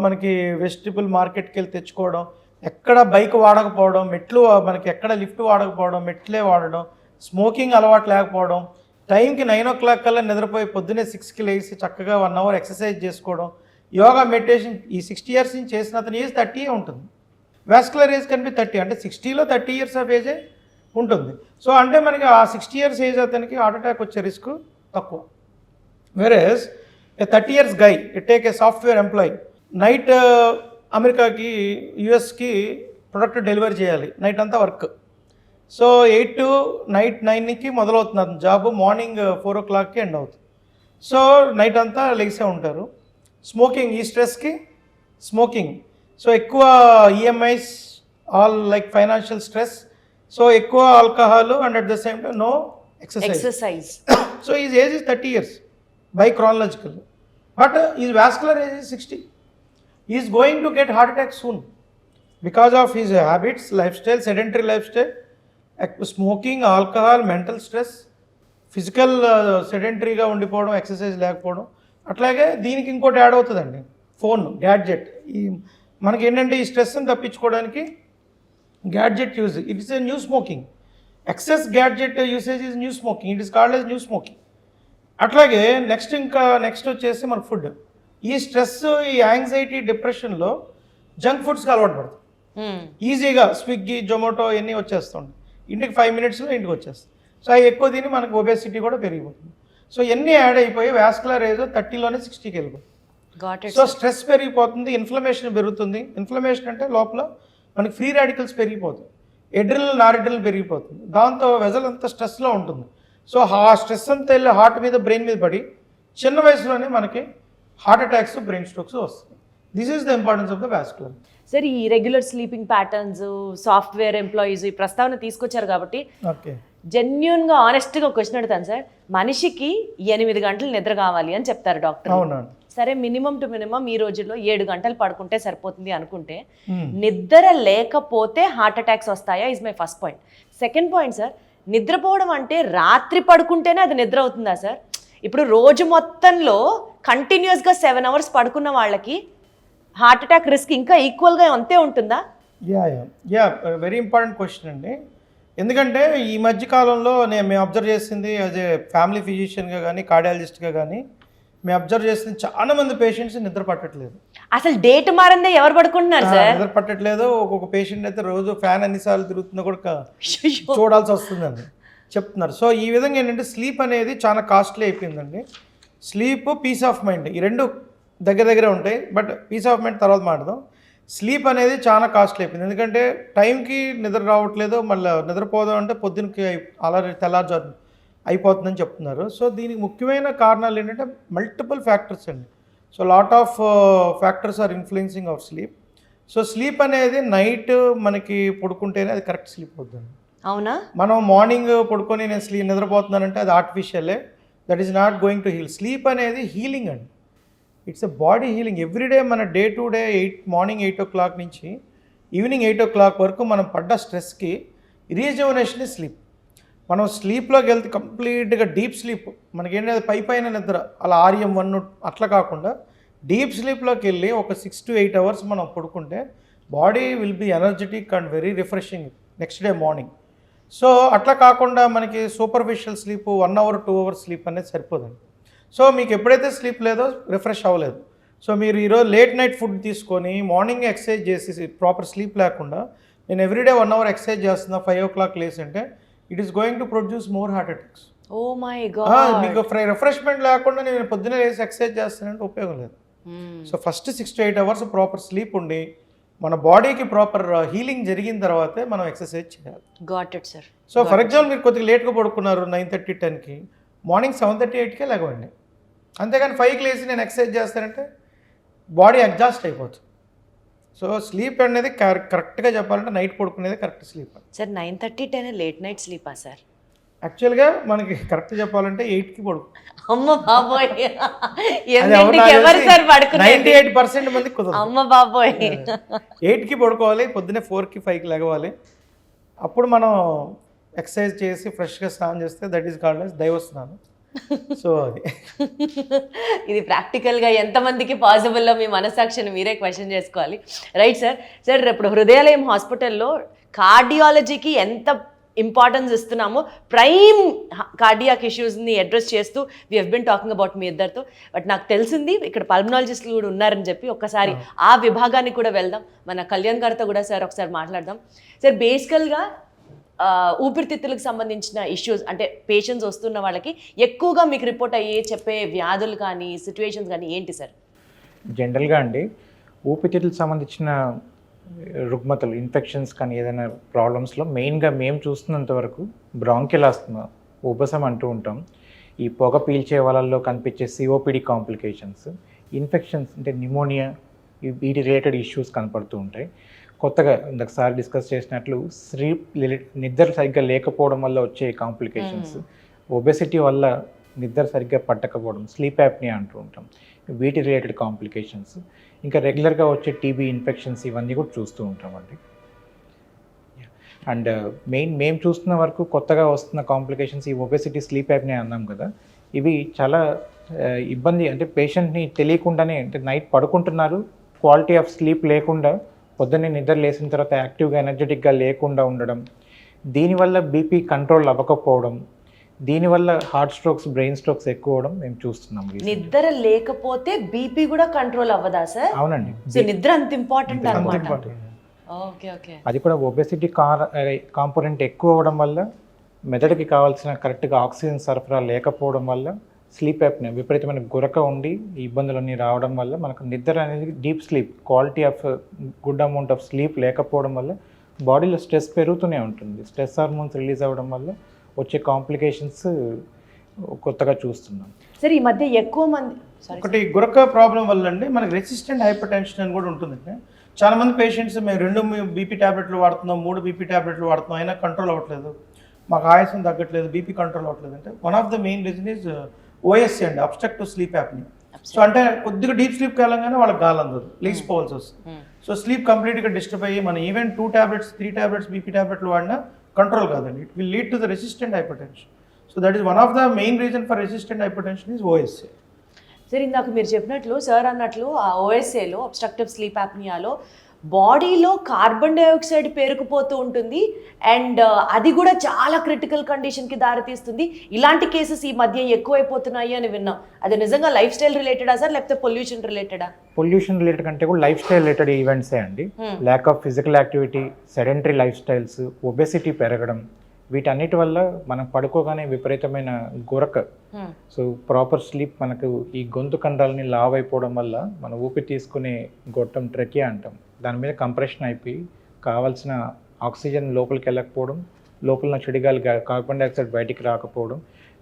మనకి వెజిటబుల్ మార్కెట్కి వెళ్ళి తెచ్చుకోవడం, ఎక్కడ బైక్ వాడకపోవడం, మెట్లు మనకి ఎక్కడ లిఫ్ట్ వాడకపోవడం, మెట్లే వాడడం, స్మోకింగ్ అలవాటు లేకపోవడం, టైంకి 9 o'clock కల్లా నిద్రపోయి పొద్దున్నే 6కి లేచి చక్కగా 1 hour ఎక్సర్సైజ్ చేసుకోవడం, యోగా, మెడిటేషన్. ఈ 60 years నుంచి చేసిన అతని ఏజ్ 30 ఉంటుంది. వాస్కులర్ ఏజ్ కనిపి 30, అంటే 60లో 30 years ఆఫ్ ఏజే ఉంటుంది. సో అంటే మనకి ఆ 60 years ఏజ్ అతనికి హార్ట్ అటాక్ వచ్చే రిస్క్ తక్కువ. Whereas a 30 years guy, take a software employee, night అమెరికాకి, యుఎస్కి ప్రొడక్ట్ డెలివరీ చేయాలి, నైట్ అంతా వర్క్. సో 8 to night 9కి మొదలవుతుంది అతను జాబ్, మార్నింగ్ 4 o'clockకి ఎండ్ అవుతుంది. సో నైట్ అంతా లెగిసే ఉంటారు. స్మోకింగ్, ఈ స్ట్రెస్కి స్మోకింగ్. సో ఎక్కువ EMIs, all like financial stress. So ఎక్కువ alcohol and at the same time no exercise. So is age is 30 years by chronological, but is vascular age is 60. Is going to get heart attack soon because of his habits, lifestyle, sedentary lifestyle, smoking, alcohol, mental stress, physical సెడెంటరీగా ఉండిపోవడం, exercise లేకపోవడం. అట్లాగే దీనికి ఇంకోటి add అవుతుందండి, phone, gadget. ఈ మనకి ఏంటంటే ఈ స్ట్రెస్ని తప్పించుకోవడానికి gadget use, it is a new smoking. Excess gadget usage is new smoking, it is called as new smoking. అట్లాగే నెక్స్ట్ వచ్చేసి మన ఫుడ్. ఈ స్ట్రెస్, ఈ యాంగ్జైటీ, డిప్రెషన్లో జంక్ ఫుడ్స్కి అలవాటు పడుతుంది. ఈజీగా స్విగ్గీ, జొమాటో ఇవన్నీ వచ్చేస్తుంటాయి, ఇంటికి 5 minutesలో ఇంటికి వచ్చేస్తాయి. సో అవి ఎక్కువ తిని మనకు ఒబేసిటీ కూడా పెరిగిపోతుంది. సో ఇవన్నీ యాడ్ అయిపోయి వాస్కులర్ ఏజ్ 30లోనే 60కి వెళ్ళిపోతుంది. సో స్ట్రెస్ పెరిగిపోతుంది, ఇన్ఫ్లమేషన్ పెరుగుతుంది. ఇన్ఫ్లమేషన్ అంటే లోపల మనకి ఫ్రీ రాడికల్స్ పెరిగిపోతుంది, ఎడ్రినల్, నారెడ్రినల్ పెరిగిపోతుంది. దాంతో వెజల్ అంతా స్ట్రెస్లో ఉంటుంది. సో ఆ స్ట్రెస్ అంతా వెళ్ళి హార్ట్ మీద, బ్రెయిన్ మీద పడి చిన్న వయసులోనే మనకి హార్ట్ అటాక్స్, బ్రెయిన్ స్ట్రోక్స్ వస్తాయి. This is the importance of the vascular. Sir, ఈ regular sleeping patterns, software employees ఈ ప్రస్తావన తీసుకొచ్చారు కాబట్టి ఓకే, జెన్యున్గా, ఆనెస్ట్గా క్వశ్చన్ అడుగుతాను సార్. మనిషికి 8 గంటలు నిద్ర కావాలి అని చెప్తారు డాక్టర్. అవునండి. సరే, మినిమం టు మినిమం ఈ రోజుల్లో 7 గంటలు పడుకుంటే సరిపోతుంది అనుకుంటే, నిద్ర లేకపోతే హార్ట్ అటాక్స్ వస్తాయా? Is my first point. Second point sir, నిద్రపోవడం అంటే రాత్రి పడుకుంటేనే అది నిద్ర అవుతుందా సార్? ఇప్పుడు రోజు మొత్తంలో కంటిన్యూస్గా 7 hours పడుకున్న వాళ్ళకి హార్ట్ అటాక్ రిస్క్ ఇంకా ఈక్వల్గా అంతే ఉంటుందా? యా వెరీ ఇంపార్టెంట్ క్వశ్చన్ అండి. ఎందుకంటే ఈ మధ్య కాలంలో మేము అబ్జర్వ్ చేసింది, యాజ్ ఏ ఫ్యామిలీ ఫిజిషియన్గా కానీ, కార్డియాలజిస్ట్గా కానీ, మేము అబ్జర్వ్ చేసింది చాలా మంది పేషెంట్స్ నిద్ర పట్టట్లేదు. అసలు డేట్ మారిందే ఎవరు పడుకుంటున్నారు సార్? నిద్ర పట్టట్లేదు. ఒక్కొక్క పేషెంట్ అయితే రోజు ఫ్యాన్ ఎన్నిసార్లు తిరుగుతుందో కూడా చూడాల్సి వస్తుందండి చెప్తున్నారు. సో ఈ విధంగా ఏంటంటే స్లీప్ అనేది చాలా కాస్ట్లీ అయిపోయిందండి. స్లీప్, పీస్ ఆఫ్ మైండ్, ఈ రెండు దగ్గర ఉంటాయి, బట్ పీస్ ఆఫ్ మైండ్ తర్వాత మాట్లాడదాం. స్లీప్ అనేది చాలా కాస్ట్లీ అయిపోయింది. ఎందుకంటే టైంకి నిద్ర రావట్లేదు, మళ్ళీ నిద్రపోదాం అంటే పొద్దునకి తెల్లారుజాము అయిపోతుందని చెప్తున్నారు. సో దీనికి ముఖ్యమైన కారణాలు ఏంటంటే మల్టిపుల్ ఫ్యాక్టర్స్ అండి. So lot of factors are influencing our sleep. So sleep అనేది నైట్ మనకి పడుకుంటేనే అది కరెక్ట్ స్లీప్ అవుతుంది. అవునా? మనం మార్నింగ్ పడుకొని నేను నిద్రపోతున్నానంటే అది ఆర్టిఫిషియలే, that is not going to heal. Sleep అనేది హీలింగ్ అండి, it's a body healing. Everyday మన day to day morning 8 o'clock నుంచి ఈవినింగ్ 8 o'clock వరకు మనం పడ్డ స్ట్రెస్కి రీజువనేషన్ ఇస్ స్లీప్. మనం స్లీప్లోకి వెళ్తే కంప్లీట్గా డీప్ స్లీప్, మనకేంటంటే పైన నిద్ర అలా RM1 అట్లా కాకుండా డీప్ స్లీప్లోకి వెళ్ళి ఒక 6 to 8 hours మనం పడుకుంటే body will be energetic and very refreshing next day morning. So అట్లా కాకుండా మనకి superficial sleep 1 hour 2 hours sleep అనేది సరిపోదండి. సో మీకు ఎప్పుడైతే స్లీప్ లేదో రిఫ్రెష్ అవ్వలేదు. సో మీరు ఈరోజు లేట్ నైట్ ఫుడ్ తీసుకొని మార్నింగ్ ఎక్సర్సైజ్ చేసి ప్రాపర్ స్లీప్ లేకుండా నేను ఎవ్రీడే 1 hour ఎక్సర్సైజ్ చేస్తున్నా 5 o'clock లేసి అంటే it is going to produce more heart attacks. Oh my god. మీకు రిఫ్రెష్మెంట్ లేకుండా నేను పొద్దున్నే లేసి ఎక్సర్సైజ్ చేస్తానంటే ఉపయోగం లేదు. So first 6 to 8 hours proper sleep ఉండి మన బాడీకి ప్రాపర్ హీలింగ్ జరిగిన తర్వాతే మనం ఎక్సర్సైజ్ చేయాలి. Got it sir. So for example మీరు కొద్దిగా లేట్గా పడుకున్నారు 9:30 10కి, మార్నింగ్ 7:30 8కే లేవండి. అంతేగాని 5కి లేచి నేను ఎక్సర్సైజ్ చేస్తానంటే బాడీ ఎగ్జాస్ట్ అయిపోతుంది. సో స్లీప్ అనేది కరెక్ట్గా చెప్పాలంటే నైట్ పడుకునేది correct sleep. Sir 9:30 10 late night స్లీపా సార్? యాక్చువల్గా మనకి కరెక్ట్ చెప్పాలంటే 8కి పడుకు. అమ్మ బాబోయ్, ఎవరు సార్ పడుకునేది? 98% మందికి కుదరదు. అమ్మ బాబోయ్. 8కి పడుకోవాలి, పొద్దున్నే 4కి 5కి లెగవాలి. అప్పుడు మనం ఎక్సర్సైజ్ చేసి ఫ్రెష్గా స్నానం చేస్తే దట్ ఈస్ కాల్డ్ as దైవ స్నానం. సో అది ఇది ప్రాక్టికల్గా ఎంతమందికి పాసిబుల్లో మీ మనస్సాక్షిని మీరే క్వశ్చన్ చేసుకోవాలి. Right sir. సార్ ఇప్పుడు హృదయాలయం హాస్పిటల్లో కార్డియాలజీకి ఎంత ఇంపార్టెన్స్ ఇస్తున్నాము, ప్రైమ్ కార్డియాక్ ఇష్యూస్ని అడ్రస్ చేస్తూ we have been talking about me ఇద్దరితో. బట్ నాకు తెలిసింది ఇక్కడ పల్మనాలజిస్టులు కూడా ఉన్నారని చెప్పి ఒక్కసారి ఆ విభాగానికి కూడా వెళ్దాం. మన కళ్యాణ్ గారితో కూడా సార్ ఒకసారి మాట్లాడదాం. సార్ బేసికల్గా ఊపిరితిత్తులకు సంబంధించిన ఇష్యూస్ అంటే పేషెంట్స్ వస్తున్న వాళ్ళకి ఎక్కువగా మీకు రిపోర్ట్ అయ్యే చెప్పే వ్యాధులు కానీ సిచ్యువేషన్స్ కానీ ఏంటి సార్? జనరల్గా అండి ఊపిరితిత్తులకు సంబంధించిన రుగ్మతలు ఇన్ఫెక్షన్స్ కానీ ఏదైనా ప్రాబ్లమ్స్లో మెయిన్గా మేము చూస్తున్నంత వరకు బ్రాంకియల్ ఆస్తమా, ఉబసం అంటూ ఉంటాం. ఈ పొగ పీల్చే వాళ్ళల్లో కనిపించే COPD కాంప్లికేషన్స్, ఇన్ఫెక్షన్స్ అంటే నిమోనియా, వీటి రిలేటెడ్ ఇష్యూస్ కనపడుతూ ఉంటాయి. కొత్తగా ఇందాక డిస్కస్ చేసినట్లు నిద్ర సరిగ్గా లేకపోవడం వల్ల వచ్చే కాంప్లికేషన్స్, ఒబెసిటీ వల్ల నిద్ర సరిగ్గా పట్టకపోవడం, స్లీప్ యాప్నియా అంటూ ఉంటాం, వీటి రిలేటెడ్ కాంప్లికేషన్స్, ఇంకా రెగ్యులర్గా వచ్చే TB ఇన్ఫెక్షన్స్ ఇవన్నీ కూడా చూస్తూ ఉంటామండి. అండ్ మేము చూస్తున్న వరకు కొత్తగా వస్తున్న కాంప్లికేషన్స్ ఈ ఒబెసిటీ, స్లీప్ యాప్నియా అన్నాం కదా, ఇవి చాలా ఇబ్బంది. అంటే పేషెంట్ని తెలియకుండానే అంటే నైట్ పడుకుంటున్నారు, క్వాలిటీ ఆఫ్ స్లీప్ లేకుండా పొద్దున్నే నిద్ర లేచిన తర్వాత యాక్టివ్గా ఎనర్జెటిక్గా లేకుండా ఉండడం, దీనివల్ల BP కంట్రోల్ అవ్వకపోవడం, దీనివల్ల హార్ట్ స్ట్రోక్స్, బ్రెయిన్ స్ట్రోక్స్ ఎక్కువ అవడం మేము చూస్తున్నాం. నిద్ర లేకపోతే BP కూడా కంట్రోల్ అవ్వదా సార్? అవునండి. సో నిద్ర అంత ఇంపార్టెంట్ అన్నమాట. Okay okay. అది కూడా ఒబెసిటీ కాంపోనెంట్ ఎక్కువ అవ్వడం వల్ల, మెదడుకి కావాల్సిన కరెక్ట్గా ఆక్సిజన్ సరఫరా లేకపోవడం వల్ల, స్లీప్ యాప్నియా విపరీతమైన గురక ఉండి ఈ ఇబ్బందులన్నీ రావడం వల్ల మనకు నిద్ర అనేది deep sleep, quality of good amount of sleep లేకపోవడం వల్ల బాడీలో స్ట్రెస్ పెరుగుతూనే ఉంటుంది. స్ట్రెస్ హార్మోన్స్ రిలీజ్ అవ్వడం వల్ల వచ్చే కాంప్లికేషన్స్ కొత్తగా చూస్తున్నాం. సరే ఈ మధ్య ఎక్కువ మంది ఒకటి గురక ప్రాబ్లం వల్ల అండి మనకి రెసిస్టెంట్ హైపర్ టెన్షన్ అని కూడా ఉంటుందండి. చాలా మంది పేషెంట్స్ మేము 2 BP ట్యాబ్లెట్లు వాడుతున్నాం, 3 BP ట్యాబ్లెట్లు వాడుతున్నాం, అయినా కంట్రోల్ అవ్వట్లేదు, మాకు ఆయాసం తగ్గట్లేదు, BP కంట్రోల్ అవ్వట్లేదు అంటే one of the main reason is OSC అండి, అబ్స్ట్రక్టివ్ స్లీప్ యాప్నియా. సో అంటే కొద్దిగా డీప్ స్లీప్ కాలంగానే వాళ్ళకి గాలి అందదు, లేచిపోవాల్సి వస్తుంది. సో స్లీప్ కంప్లీట్గా డిస్టర్బ్ అయ్యి మనం ఈవెన్ 2 tablets 3 tablets BP ట్యాబ్లెట్లు వాడినా కంట్రోల్ కాదండి. It will lead to the resistant hyper tension. So that is one of the main reason for resistant hyper tension is OSC. Sir ఇందాక మీరు చెప్పినట్లు sir అన్నట్లు ఆ OSAలో అబ్స్ట్రక్టివ్ స్లీప్ యాప్నియాలో బాడీలో carbon dioxide పేరుకుపోతూ ఉంటుంది అండ్ అది కూడా చాలా క్రిటికల్ కండిషన్కి దారితీస్తుంది. ఇలాంటి కేసెస్ ఈ మధ్య ఎక్కువైపోతున్నాయి అని విన్నాం. అది నిజంగా లైఫ్ స్టైల్ రిలేటెడా సార్ లేకపోతే పొల్యూషన్ రిలేటెడా? పొల్యూషన్ రిలేటెడ్ కంటే కూడా లైఫ్ స్టైల్ రిలేటెడ్ ఈవెంట్సే అండి. Lack of physical activity, sedentary life styles, obesity పెరగడం, వీటన్నిటి వల్ల మనం పడుకోగానే విపరీతమైన గురక, సో ప్రాపర్ స్లీప్, మనకు ఈ గొంతు కండాలని లావ్ అయిపోవడం వల్ల మన ఊపిరి తీసుకునే గొట్టం ట్రెకియా అంటాం, దాని మీద కంప్రెషన్ అయిపోయి కావాల్సిన ఆక్సిజన్ లోపలికి వెళ్ళకపోవడం, లోపల చెడిగాలి కార్బన్ డైఆక్సైడ్ బయటికి రాకపోవడం,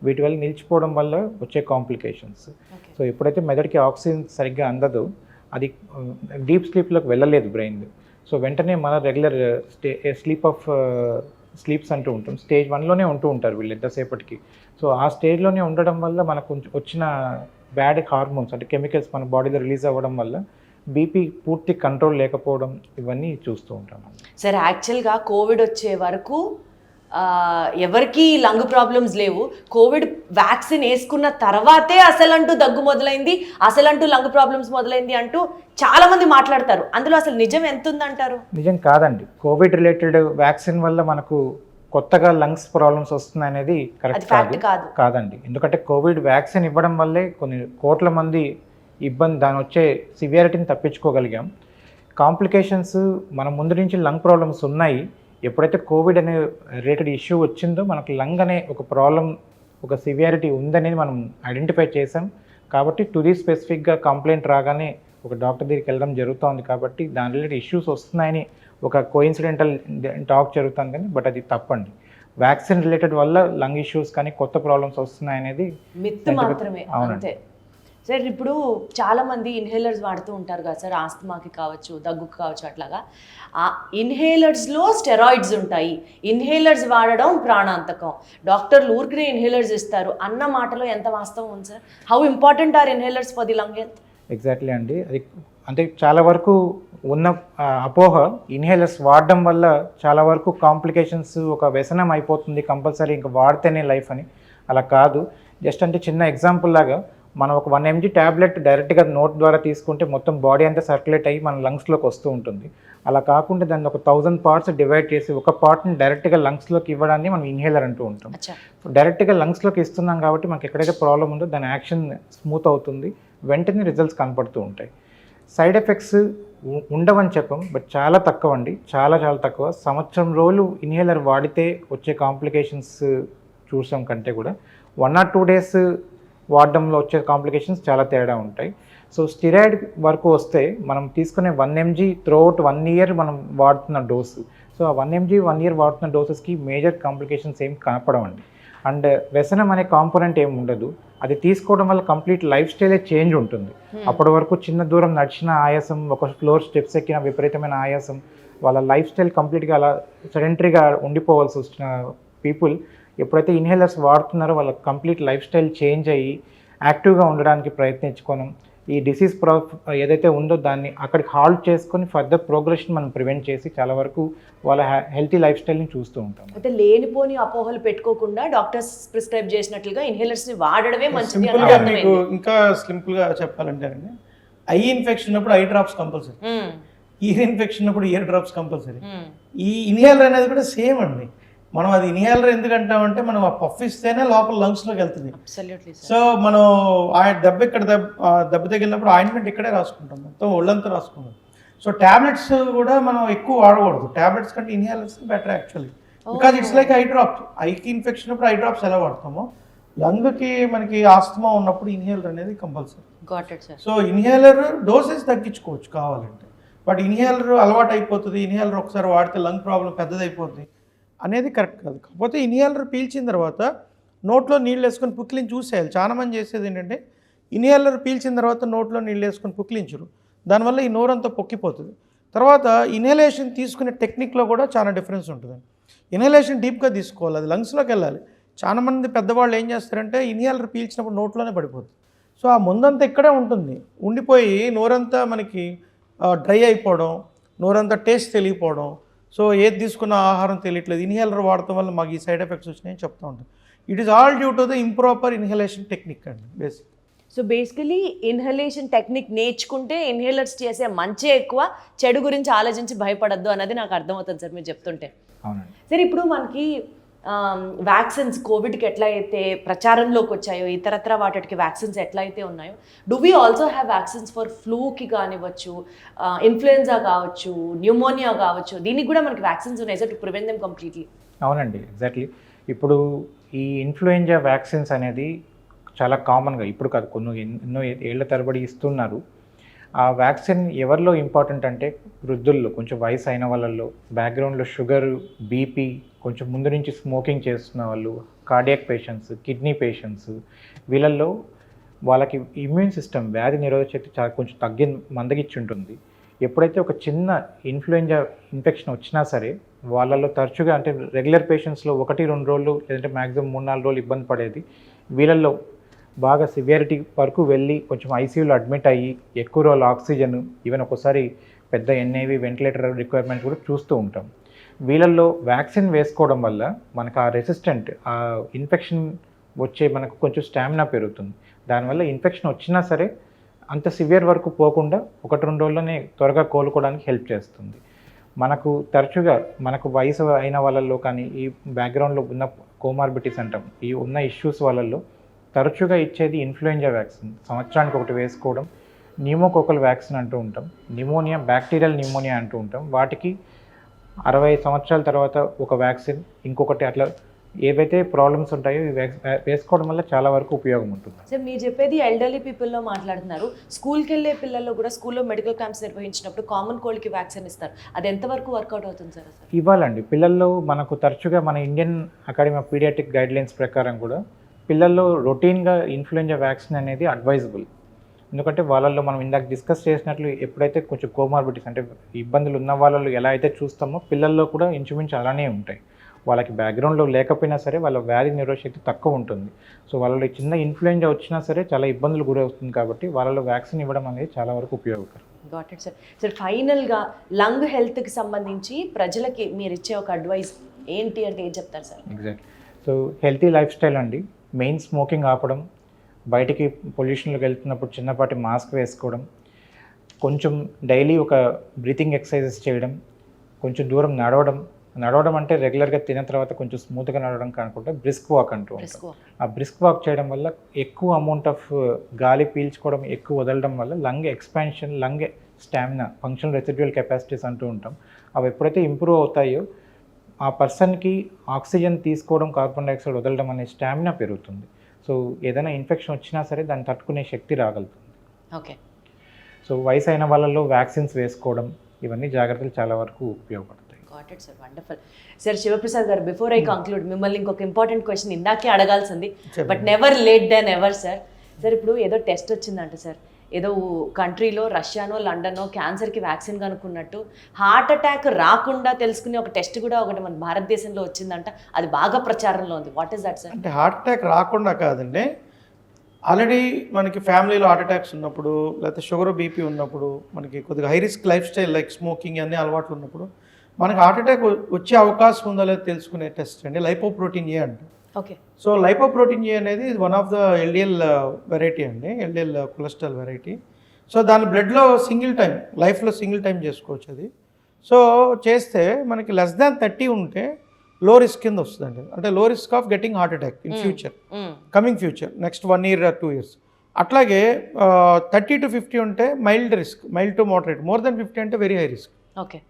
వీటి వల్ల నిలిచిపోవడం వల్ల వచ్చే కాంప్లికేషన్స్. సో ఎప్పుడైతే మెదడుకి ఆక్సిజన్ సరిగ్గా అందదో అది డీప్ స్లీప్లోకి వెళ్ళలేదు బ్రెయిన్. సో వెంటనే మన రెగ్యులర్ స్లీప్స్ అంటూ ఉంటాం, స్టేజ్ 1లోనే ఉంటూ ఉంటారు వీళ్ళు ఎంతసేపటికి. సో ఆ స్టేజ్లోనే ఉండడం వల్ల మనకు వచ్చిన బ్యాడ్ హార్మోన్స్ అంటే కెమికల్స్ మన బాడీలో రిలీజ్ అవ్వడం వల్ల BP పూర్తి కంట్రోల్ లేకపోవడం, ఇవన్నీ చూస్తూ ఉంటాం. సార్ యాక్చువల్గా కోవిడ్ వచ్చే వరకు ఎవరికి లంగ్ ప్రాబ్లమ్స్ లేవు, కోవిడ్ వ్యాక్సిన్ వేసుకున్న తర్వాతే అసలంటూ దగ్గు మొదలైంది, అసలంటూ లంగ్ ప్రాబ్లమ్స్ మొదలైంది అంటూ చాలా మంది మాట్లాడతారు. అందులో అసలు నిజం ఎంత ఉందంటారు? నిజం కాదండి. కోవిడ్ రిలేటెడ్ వ్యాక్సిన్ వల్ల మనకు కొత్తగా లంగ్స్ ప్రాబ్లమ్స్ వస్తున్నాయి అనేది కరెక్ట్ కాదండి. ఎందుకంటే కోవిడ్ వ్యాక్సిన్ ఇవ్వడం వల్లే కొన్ని కోట్ల మంది దాని వచ్చే సివియారిటీని తప్పించుకోగలిగాం. కాంప్లికేషన్స్ మన ముందు నుంచి లంగ్ ప్రాబ్లమ్స్ ఉన్నాయి. ఎప్పుడైతే కోవిడ్ అనే రిలేటెడ్ ఇష్యూ వచ్చిందో మనకు లంగ్ అనే ఒక ప్రాబ్లం, ఒక సివియారిటీ ఉందనేది మనం ఐడెంటిఫై చేసాం. కాబట్టి టుది స్పెసిఫిక్గా కంప్లైంట్ రాగానే ఒక డాక్టర్ దగ్గరికి వెళ్ళడం జరుగుతుంది. కాబట్టి దాని రిలేటెడ్ ఇష్యూస్ వస్తున్నాయని ఒక కోఇన్సిడెంటల్ టాక్ జరుగుతుంది, కానీ బట్ అది తప్పండి. వ్యాక్సిన్ రిలేటెడ్ వల్ల లంగ్ ఇష్యూస్ కానీ కొత్త ప్రాబ్లమ్స్ వస్తున్నాయి అనేది మిత్ మాత్రమే. అంతే సార్. ఇప్పుడు చాలామంది ఇన్హేలర్స్ వాడుతూ ఉంటారు కదా సార్, ఆస్తమాకి కావచ్చు, దగ్గుకు కావచ్చు, అట్లాగా ఆ ఇన్హేలర్స్లో స్టెరాయిడ్స్ ఉంటాయి, ఇన్హేలర్స్ వాడడం ప్రాణాంతకం, డాక్టర్లు ఊరికనే ఇన్హేలర్స్ ఇస్తారు అన్న మాటలో ఎంత వాస్తవం ఉంది sir? How important are inhalers for the lung health? Exactly అండి. అది అంటే చాలా వరకు ఉన్న అపోహ, ఇన్హేలర్స్ వాడడం వల్ల చాలా వరకు కాంప్లికేషన్స్, ఒక వ్యసనం అయిపోతుంది కంపల్సరీ ఇంకా వాడితేనే లైఫ్ అని. అలా కాదు. జస్ట్ అంటే చిన్న ఎగ్జాంపుల్ లాగా మనం ఒక 1 mg ట్యాబ్లెట్ డైరెక్ట్గా నోట్ ద్వారా తీసుకుంటే మొత్తం బాడీ అంతా సర్క్యులేట్ అయ్యి మన లంగ్స్లోకి వస్తూ ఉంటుంది. అలా కాకుండా దాన్ని ఒక 1000 పార్ట్స్ డివైడ్ చేసి ఒక పార్ట్ని డైరెక్ట్గా లంగ్స్లోకి ఇవ్వడాన్ని మనం ఇన్హేలర్ అంటూ ఉంటాం. డైరెక్ట్గా లంగ్స్లోకి ఇస్తున్నాం కాబట్టి మనకి ఎక్కడైతే ప్రాబ్లం ఉందో దాని యాక్షన్ స్మూత్ అవుతుంది, వెంటనే రిజల్ట్స్ కనపడుతూ ఉంటాయి. సైడ్ ఎఫెక్ట్స్ ఉండవని చెప్పం, బట్ చాలా తక్కువ అండి, చాలా తక్కువ. సంవత్సరం రోజులు ఇన్హేలర్ వాడితే వచ్చే కాంప్లికేషన్స్ చూసాం కంటే కూడా 1 or 2 days వాడడంలో వచ్చే కాంప్లికేషన్స్ చాలా తేడా ఉంటాయి. సో స్టిరాయిడ్ వరకు వస్తే మనం తీసుకునే 1 mg త్రూఅవుట్ 1 year మనం వాడుతున్న డోసు. సో ఆ 1 mg 1 year వాడుతున్న డోసెస్కి మేజర్ కాంప్లికేషన్స్ ఏం కనపడవండి. అండ్ వ్యసనం అనే కాంపోనెంట్ ఏమి ఉండదు. అది తీసుకోవడం వల్ల కంప్లీట్ లైఫ్ స్టైలే చేంజ్ ఉంటుంది. అప్పటి వరకు చిన్న దూరం నడిచిన ఆయాసం, ఒక ఫ్లోర్ స్టెప్స్ ఎక్కిన విపరీతమైన ఆయాసం, వాళ్ళ లైఫ్ స్టైల్ కంప్లీట్గా అలా సెడెంటరీగా ఉండిపోవాల్సి వచ్చిన పీపుల్ ఎప్పుడైతే ఇన్హేలర్స్ వాడుతున్నారో వాళ్ళ కంప్లీట్ లైఫ్ స్టైల్ చేంజ్ అయ్యి యాక్టివ్గా ఉండడానికి ప్రయత్నించుకోవడం, ఈ డిసీజ్ ఏదైతే ఉందో దాన్ని అక్కడికి హాల్ట్ చేసుకొని ఫర్దర్ ప్రోగ్రెషన్ మనం ప్రివెంట్ చేసి చాలా వరకు వాళ్ళ హెల్తీ లైఫ్ స్టైల్ని చూస్తూ ఉంటాం. అయితే లేనిపోని అపోహలు పెట్టుకోకుండా డాక్టర్స్ ప్రిస్క్రైబ్ చేసినట్లుగా ఇన్హేలర్స్ని వాడడమే మంచిది. మీకు ఇంకా సింపుల్గా చెప్పాలంటే అండి, ఐ ఇన్ఫెక్షన్ ఉన్నప్పుడు eye drops compulsory, year infection ఉన్నప్పుడు ఇయర్ డ్రాప్స్ కంపల్సరీ. ఈ ఇన్హేలర్ అనేది కూడా సేమ్ అండి. మనం అది ఇన్హేలర్ ఎందుకంటామంటే మనం ఆ పఫ్ ఇస్తేనే లోపల లంగ్స్లోకి వెళ్తుంది. సో మనం ఆ దెబ్బ తగిలినప్పుడు ఆయింట్మెంట్ ఇక్కడే రాసుకుంటాం, మొత్తం ఒళ్ళంతా రాసుకుంటాం. సో ట్యాబ్లెట్స్ కూడా మనం ఎక్కువ వాడకూడదు. ట్యాబ్లెట్స్ కంటే inhalers better actually, because it's like eye drops. ఐకి ఇన్ఫెక్షన్ ఉన్నప్పుడు ఐ డ్రాప్స్ ఎలా వాడతామో, లంగ్కి మనకి ఆస్తమా ఉన్నప్పుడు ఇన్హేలర్ అనేది కంపల్సరీ. సో ఇన్హేలర్ డోసెస్ తగ్గించుకోవచ్చు కావాలంటే, బట్ ఇన్హేలర్ అలవాటు అయిపోతుంది, ఇన్హేలర్ ఒకసారి వాడితే లంగ్ ప్రాబ్లం పెద్దదైపోతుంది అనేది కరెక్ట్ కాదు. కాకపోతే ఇన్హేలర్ పీల్చిన తర్వాత నోట్లో నీళ్ళు వేసుకొని పుక్కిలించి చూసేయాలి. చాలామంది చేసేది ఏంటంటే ఇన్హేలర్ పీల్చిన తర్వాత నోట్లో నీళ్ళు వేసుకొని పుక్కిలించరు, దానివల్ల ఈ నోరంతా పొక్కిపోతుంది. తర్వాత ఇన్హేలేషన్ తీసుకునే టెక్నిక్లో కూడా చాలా డిఫరెన్స్ ఉంటుంది. ఇన్హేలేషన్ డీప్గా తీసుకోవాలి, అది లంగ్స్లోకి వెళ్ళాలి. చాలామంది పెద్దవాళ్ళు ఏం చేస్తారంటే ఇన్హేలర్ పీల్చినప్పుడు నోట్లోనే పడిపోతుంది. సో ఆ ముందంతా ఇక్కడే ఉంటుంది, ఉండిపోయి నోరంతా మనకి డ్రై అయిపోవడం, నోరంతా టేస్ట్ తెలియపోవడం, సో ఏది తీసుకున్న ఆహారం తెలియట్లేదు. ఇన్హేలర్ వాడటం వల్ల మాకు ఈ సైడ్ ఎఫెక్ట్స్ వచ్చినాయని చెప్తూ ఉంటాం. It is all due to the improper inhalation technique అండి basic. So basically inhalation technique నేర్చుకుంటే ఇన్హేలర్స్ చేసే మంచి ఎక్కువ, చెడు గురించి ఆలోచించి భయపడద్దు అన్నది నాకు అర్థమవుతుంది సార్ మీరు చెప్తుంటే. సార్ ఇప్పుడు మనకి వ్యాక్సిన్స్ కోవిడ్కి ఎట్లా అయితే ప్రచారంలోకి వచ్చాయో, ఇతరత్ర వాటికి వ్యాక్సిన్స్ ఎట్లా అయితే ఉన్నాయో, do we also have vaccines for ఫ్లూకి కానివ్వచ్చు, ఇన్ఫ్లుయెన్జా కావచ్చు, న్యూమోనియా కావచ్చు, దీనికి కూడా మనకి వ్యాక్సిన్స్ ఉన్నాయి sir to prevent them completely? అవునండి, ఎగ్జాక్ట్లీ. ఇప్పుడు ఈ ఇన్ఫ్లుయెంజా వ్యాక్సిన్స్ అనేది చాలా కామన్గా ఇప్పుడు కాదు, ఎన్నో ఏళ్ల తరబడి ఇస్తున్నారు. ఆ వ్యాక్సిన్ ఎవరిలో ఇంపార్టెంట్ అంటే వృద్ధుల్లో, కొంచెం వయసు అయిన వాళ్ళల్లో, బ్యాక్గ్రౌండ్లో షుగర్, బీపీ, కొంచెం ముందు నుంచి స్మోకింగ్ చేస్తున్న వాళ్ళు, కార్డియాక్ పేషెంట్స్, కిడ్నీ పేషెంట్స్, వీళ్ళల్లో వాళ్ళకి ఇమ్యూన్ సిస్టమ్, వ్యాధి నిరోధక శక్తి కొంచెం మందగిచ్చి ఉంటుంది. ఎప్పుడైతే ఒక చిన్న ఇన్ఫ్లుయెంజా ఇన్ఫెక్షన్ వచ్చినా సరే వాళ్ళల్లో తరచుగా, అంటే రెగ్యులర్ పేషెంట్స్లో 1-2 రోజులు లేదంటే మ్యాక్సిమం 3-4 రోజులు ఇబ్బంది పడేది, వీళ్ళల్లో బాగా సివియారిటీ వరకు వెళ్ళి కొంచెం ఐసీయూలో అడ్మిట్ అయ్యి ఎక్కువ రోజులు ఆక్సిజన్, ఈవెన్ ఒక్కోసారి పెద్ద ఎన్ఐవి వెంటిలేటర్ రిక్వైర్మెంట్ కూడా చూస్తూ ఉంటాం. వీళ్ళల్లో వ్యాక్సిన్ వేసుకోవడం వల్ల మనకు ఆ రెసిస్టెంట్ ఆ ఇన్ఫెక్షన్ వచ్చే మనకు కొంచెం స్టామినా పెరుగుతుంది. దానివల్ల ఇన్ఫెక్షన్ వచ్చినా సరే అంత సివియర్ వరకు పోకుండా 1-2 రోజుల్లోనే త్వరగా కోలుకోవడానికి హెల్ప్ చేస్తుంది. మనకు తరచుగా మనకు వయసు అయిన వాళ్ళల్లో కానీ ఈ బ్యాక్గ్రౌండ్లో ఉన్న కోమార్బిటీస్ అంటాం, ఈ ఉన్న ఇష్యూస్ వాళ్ళల్లో తరచుగా ఇచ్చేది ఇన్ఫ్లుయెంజా వ్యాక్సిన్, సంవత్సరానికి ఒకటి వేసుకోవడం. న్యూమోకోకల్ వ్యాక్సిన్ అంటూ ఉంటాం, నిమోనియా, బ్యాక్టీరియల్ న్యూమోనియా అంటూ ఉంటాం. వాటికి 60 సంవత్సరాల తర్వాత ఒక వ్యాక్సిన్, ఇంకొకటి అట్లా ఏవైతే ప్రాబ్లమ్స్ ఉంటాయో ఇవి వేసుకోవడం వల్ల చాలా వరకు ఉపయోగం ఉంటుంది. సార్ మీరు చెప్పేది ఎల్డర్లీ పీపుల్లో మాట్లాడుతున్నారు. స్కూల్కి వెళ్ళే పిల్లల్లో కూడా స్కూల్లో మెడికల్ క్యాంప్స్ నిర్వహించినప్పుడు కామన్ కోల్డ్కి వ్యాక్సిన్ ఇస్తారు. అది ఎంతవరకు వర్కౌట్ అవుతుంది సార్? ఇవ్వాలండి. పిల్లల్లో మనకు తరచుగా మన Indian academy of pediatric guidelines ప్రకారం కూడా పిల్లల్లో రొటీన్గా ఇన్ఫ్లుయెంజా వ్యాక్సిన్ అనేది అడ్వైజబుల్. ఎందుకంటే వాళ్ళల్లో మనం ఇందాక డిస్కస్ చేసినట్లు ఎప్పుడైతే కొంచెం కోమార్బిటీస్ అంటే ఇబ్బందులు ఉన్న వాళ్ళలో ఎలా అయితే చూస్తామో పిల్లల్లో కూడా ఇంచుమించు అలానే ఉంటాయి. వాళ్ళకి బ్యాక్గ్రౌండ్లో లేకపోయినా సరే వాళ్ళ వ్యాధి నిరోధశక్తి తక్కువ ఉంటుంది. సో వాళ్ళలో చిన్న ఇన్ఫ్లుయెంజా వచ్చినా సరే చాలా ఇబ్బందులు గురవుతుంది. కాబట్టి వాళ్ళలో వ్యాక్సిన్ ఇవ్వడం అనేది చాలా వరకు ఉపయోగకరం. Got it sir. సార్ ఫైనల్గా లంగ్ హెల్త్కి సంబంధించి ప్రజలకి మీరు ఇచ్చే ఒక అడ్వైస్ ఏంటి అంటే ఏం చెప్తారు sir? Exact. So healthy life style అండి. మెయిన్ స్మోకింగ్ ఆపడం, బయటికి పొల్యూషన్లోకి వెళ్తున్నప్పుడు చిన్నపాటి మాస్క్ వేసుకోవడం, కొంచెం డైలీ ఒక బ్రీతింగ్ ఎక్సర్సైజెస్ చేయడం, కొంచెం దూరం నడవడం అంటే రెగ్యులర్గా తిన్న తర్వాత కొంచెం స్మూత్గా నడవడం కాకుండా బ్రిస్క్ వాక్ అంటూ ఉంటాం. ఆ బ్రిస్క్ వాక్ చేయడం వల్ల ఎక్కువ అమౌంట్ ఆఫ్ గాలి పీల్చుకోవడం, ఎక్కువ వదలడం వల్ల lung expansion, lung stamina, functional residual capacities అంటూ ఉంటాం, అవి ఎప్పుడైతే ఇంప్రూవ్ అవుతాయో ఆ పర్సన్కి ఆక్సిజన్ తీసుకోవడం, కార్బన్ డైఆక్సైడ్ వదలడం అనే స్టామినా పెరుగుతుంది. సో ఏదైనా ఇన్ఫెక్షన్ వచ్చినా సరే దాన్ని తట్టుకునే శక్తి రాగలుగుతుంది. ఓకే. సో వయసు అయిన వాళ్ళలో వ్యాక్సిన్స్ వేసుకోవడం, ఇవన్నీ జాగ్రత్తలు చాలా వరకు ఉపయోగపడతాయి. Got it sir, wonderful. Sir Shivaprasad garu, before I conclude మిమ్మల్ని ఇంకొక ఇంపార్టెంట్ క్వశ్చన్ ఇందాకే అడగాల్సింది, but never late than ever sir. Sir ఇప్పుడు ఏదో టెస్ట్ వచ్చిందంట సార్, ఏదో కంట్రీలో రష్యానో లండనో క్యాన్సర్కి వ్యాక్సిన్ కనుక్కున్నట్టు హార్ట్ అటాక్ రాకుండా తెలుసుకునే ఒక టెస్ట్ కూడా ఒకటి మన భారతదేశంలో వచ్చిందంట. అది బాగా ప్రచారంలో ఉంది. What is that sir? అంటే హార్ట్ అటాక్ రాకుండా కాదండి, ఆల్రెడీ మనకి ఫ్యామిలీలో హార్ట్ అటాక్స్ ఉన్నప్పుడు, లేకపోతే షుగర్ బీపీ ఉన్నప్పుడు, మనకి కొద్దిగా high risk life style like smoking అన్ని అలవాట్లు ఉన్నప్పుడు మనకి హార్ట్ అటాక్ వచ్చే అవకాశం ఉందో లేదో తెలుసుకునే టెస్ట్ అండి లైపోప్రోటీన్ ఏ అంట. ఓకే. సో లైపోప్రోటీన్ ఏ అనేది one of the LDL variety అండి, ఎల్డిఎల్ కొలెస్ట్రాల్ వెరైటీ. సో దాని బ్లడ్లో లైఫ్లో సింగిల్ టైం చేసుకోవచ్చు అది. సో చేస్తే మనకి లెస్ దాన్ 30 ఉంటే లో రిస్క్ కింద వస్తుందండి, అంటే లో risk of getting heart attack in future, coming future, next 1 year or 2 years. అట్లాగే 30 to 50 ఉంటే mild to moderate, more than 50 అంటే very high risk. Okay.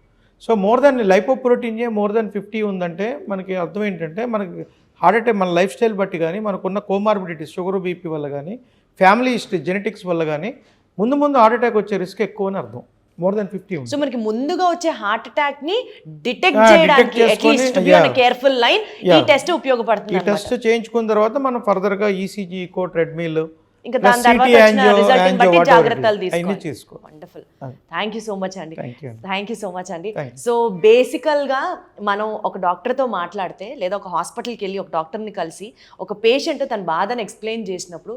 So more than lipoprotein ఏ మోర్ దెన్ 50 ఉందంటే మనకి అర్థం ఏంటంటే మనకి హార్ట్ అటాక్ మన life style బట్టి కానీ, మనకున్న కోమార్బిడిటీస్, షుగర్ బీపీ వల్ల కానీ, ఫ్యామిలీ హిస్టరీ, జెనెటిక్స్ వల్ల కానీ ముందు హార్ట్ అటాక్ వచ్చే రిస్క్ ఎక్కువ అని అర్థం. మోర్ దెన్ 50 ఉంది. సో మనకి ముందుగా వచ్చే హార్ట్ అటాక్ ని డిటెక్ట్ చేయడానికి at least to be on careful line ఈ టెస్ట్ ఉపయోగపడుతుంది. ఈ టెస్ట్ చేయించుకున్న తర్వాత మనం ఫర్దర్ గా ఈసీజీ, ఈకో, ట్రెడ్మిల్, ఇంకా దాని తర్వాత రిజల్ట్ బట్టి జాగ్రత్తలు తీసుకోవాలి. Wonderful. Thank you so much అండి. థ్యాంక్ యూ సో మచ్ అండి. సో బేసికల్గా మనం ఒక డాక్టర్తో మాట్లాడితే లేదా ఒక హాస్పిటల్కి వెళ్ళి ఒక డాక్టర్ని కలిసి ఒక పేషెంట్ తన బాధను ఎక్స్ప్లెయిన్ చేసినప్పుడు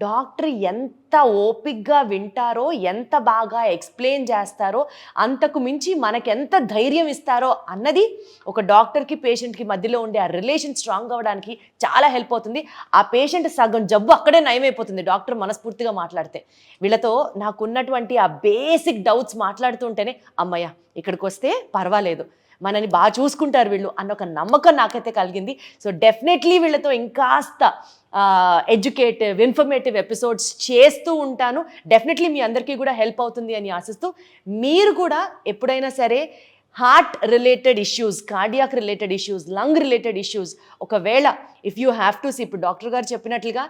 డాక్టర్ ఎంత ఓపిక్గా వింటారో, ఎంత బాగా ఎక్స్ప్లెయిన్ చేస్తారో, అంతకు మించి మనకి ఎంత ధైర్యం ఇస్తారో అన్నది ఒక డాక్టర్కి పేషెంట్కి మధ్యలో ఉండే ఆ రిలేషన్ స్ట్రాంగ్ అవ్వడానికి చాలా హెల్ప్ అవుతుంది. ఆ పేషెంట్ సగం జబ్బు అక్కడే నయమైపోతుంది డాక్టర్ మనస్ఫూర్తిగా మాట్లాడితే. వీళ్ళతో నాకున్నటువంటి ఆ బేసిక్ డౌట్స్ మాట్లాడుతుంటేనే అమ్మయ్య ఇక్కడికి వస్తే పర్వాలేదు, మనని బాగా చూసుకుంటారు వీళ్ళు అన్న ఒక నమ్మకం నాకైతే కలిగింది. సో డెఫినెట్లీ వీళ్ళతో ఇంకాస్త ఎడ్యుకేటివ్, ఇన్ఫర్మేటివ్ ఎపిసోడ్స్ చేస్తూ ఉంటాను. డెఫినెట్లీ మీ అందరికీ కూడా హెల్ప్ అవుతుంది అని ఆశిస్తూ, మీరు కూడా ఎప్పుడైనా సరే heart related issues, cardiac related issues, lung related issues ఒకవేళ if you have to see, ఇప్పుడు డాక్టర్ గారు చెప్పినట్లుగా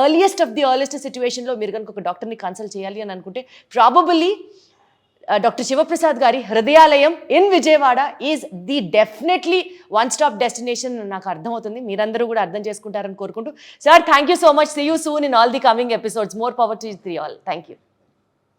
ఎర్లియస్ట్ సిచ్యువేషన్లో మీరు కనుక ఒక డాక్టర్ని కన్సల్ట్ చేయాలి అని అనుకుంటే ప్రాబబుల్లీ డాక్టర్ శివప్రసాద్ గారి Hrudayalayam in Vijayawada is the definitely one stop destination. నాకు అర్థమవుతుంది, మీరందరూ కూడా అర్థం చేసుకుంటారని కోరుకుంటూ, sir thank you so much. See you soon in all the coming episodes. More power to the all. Thank you.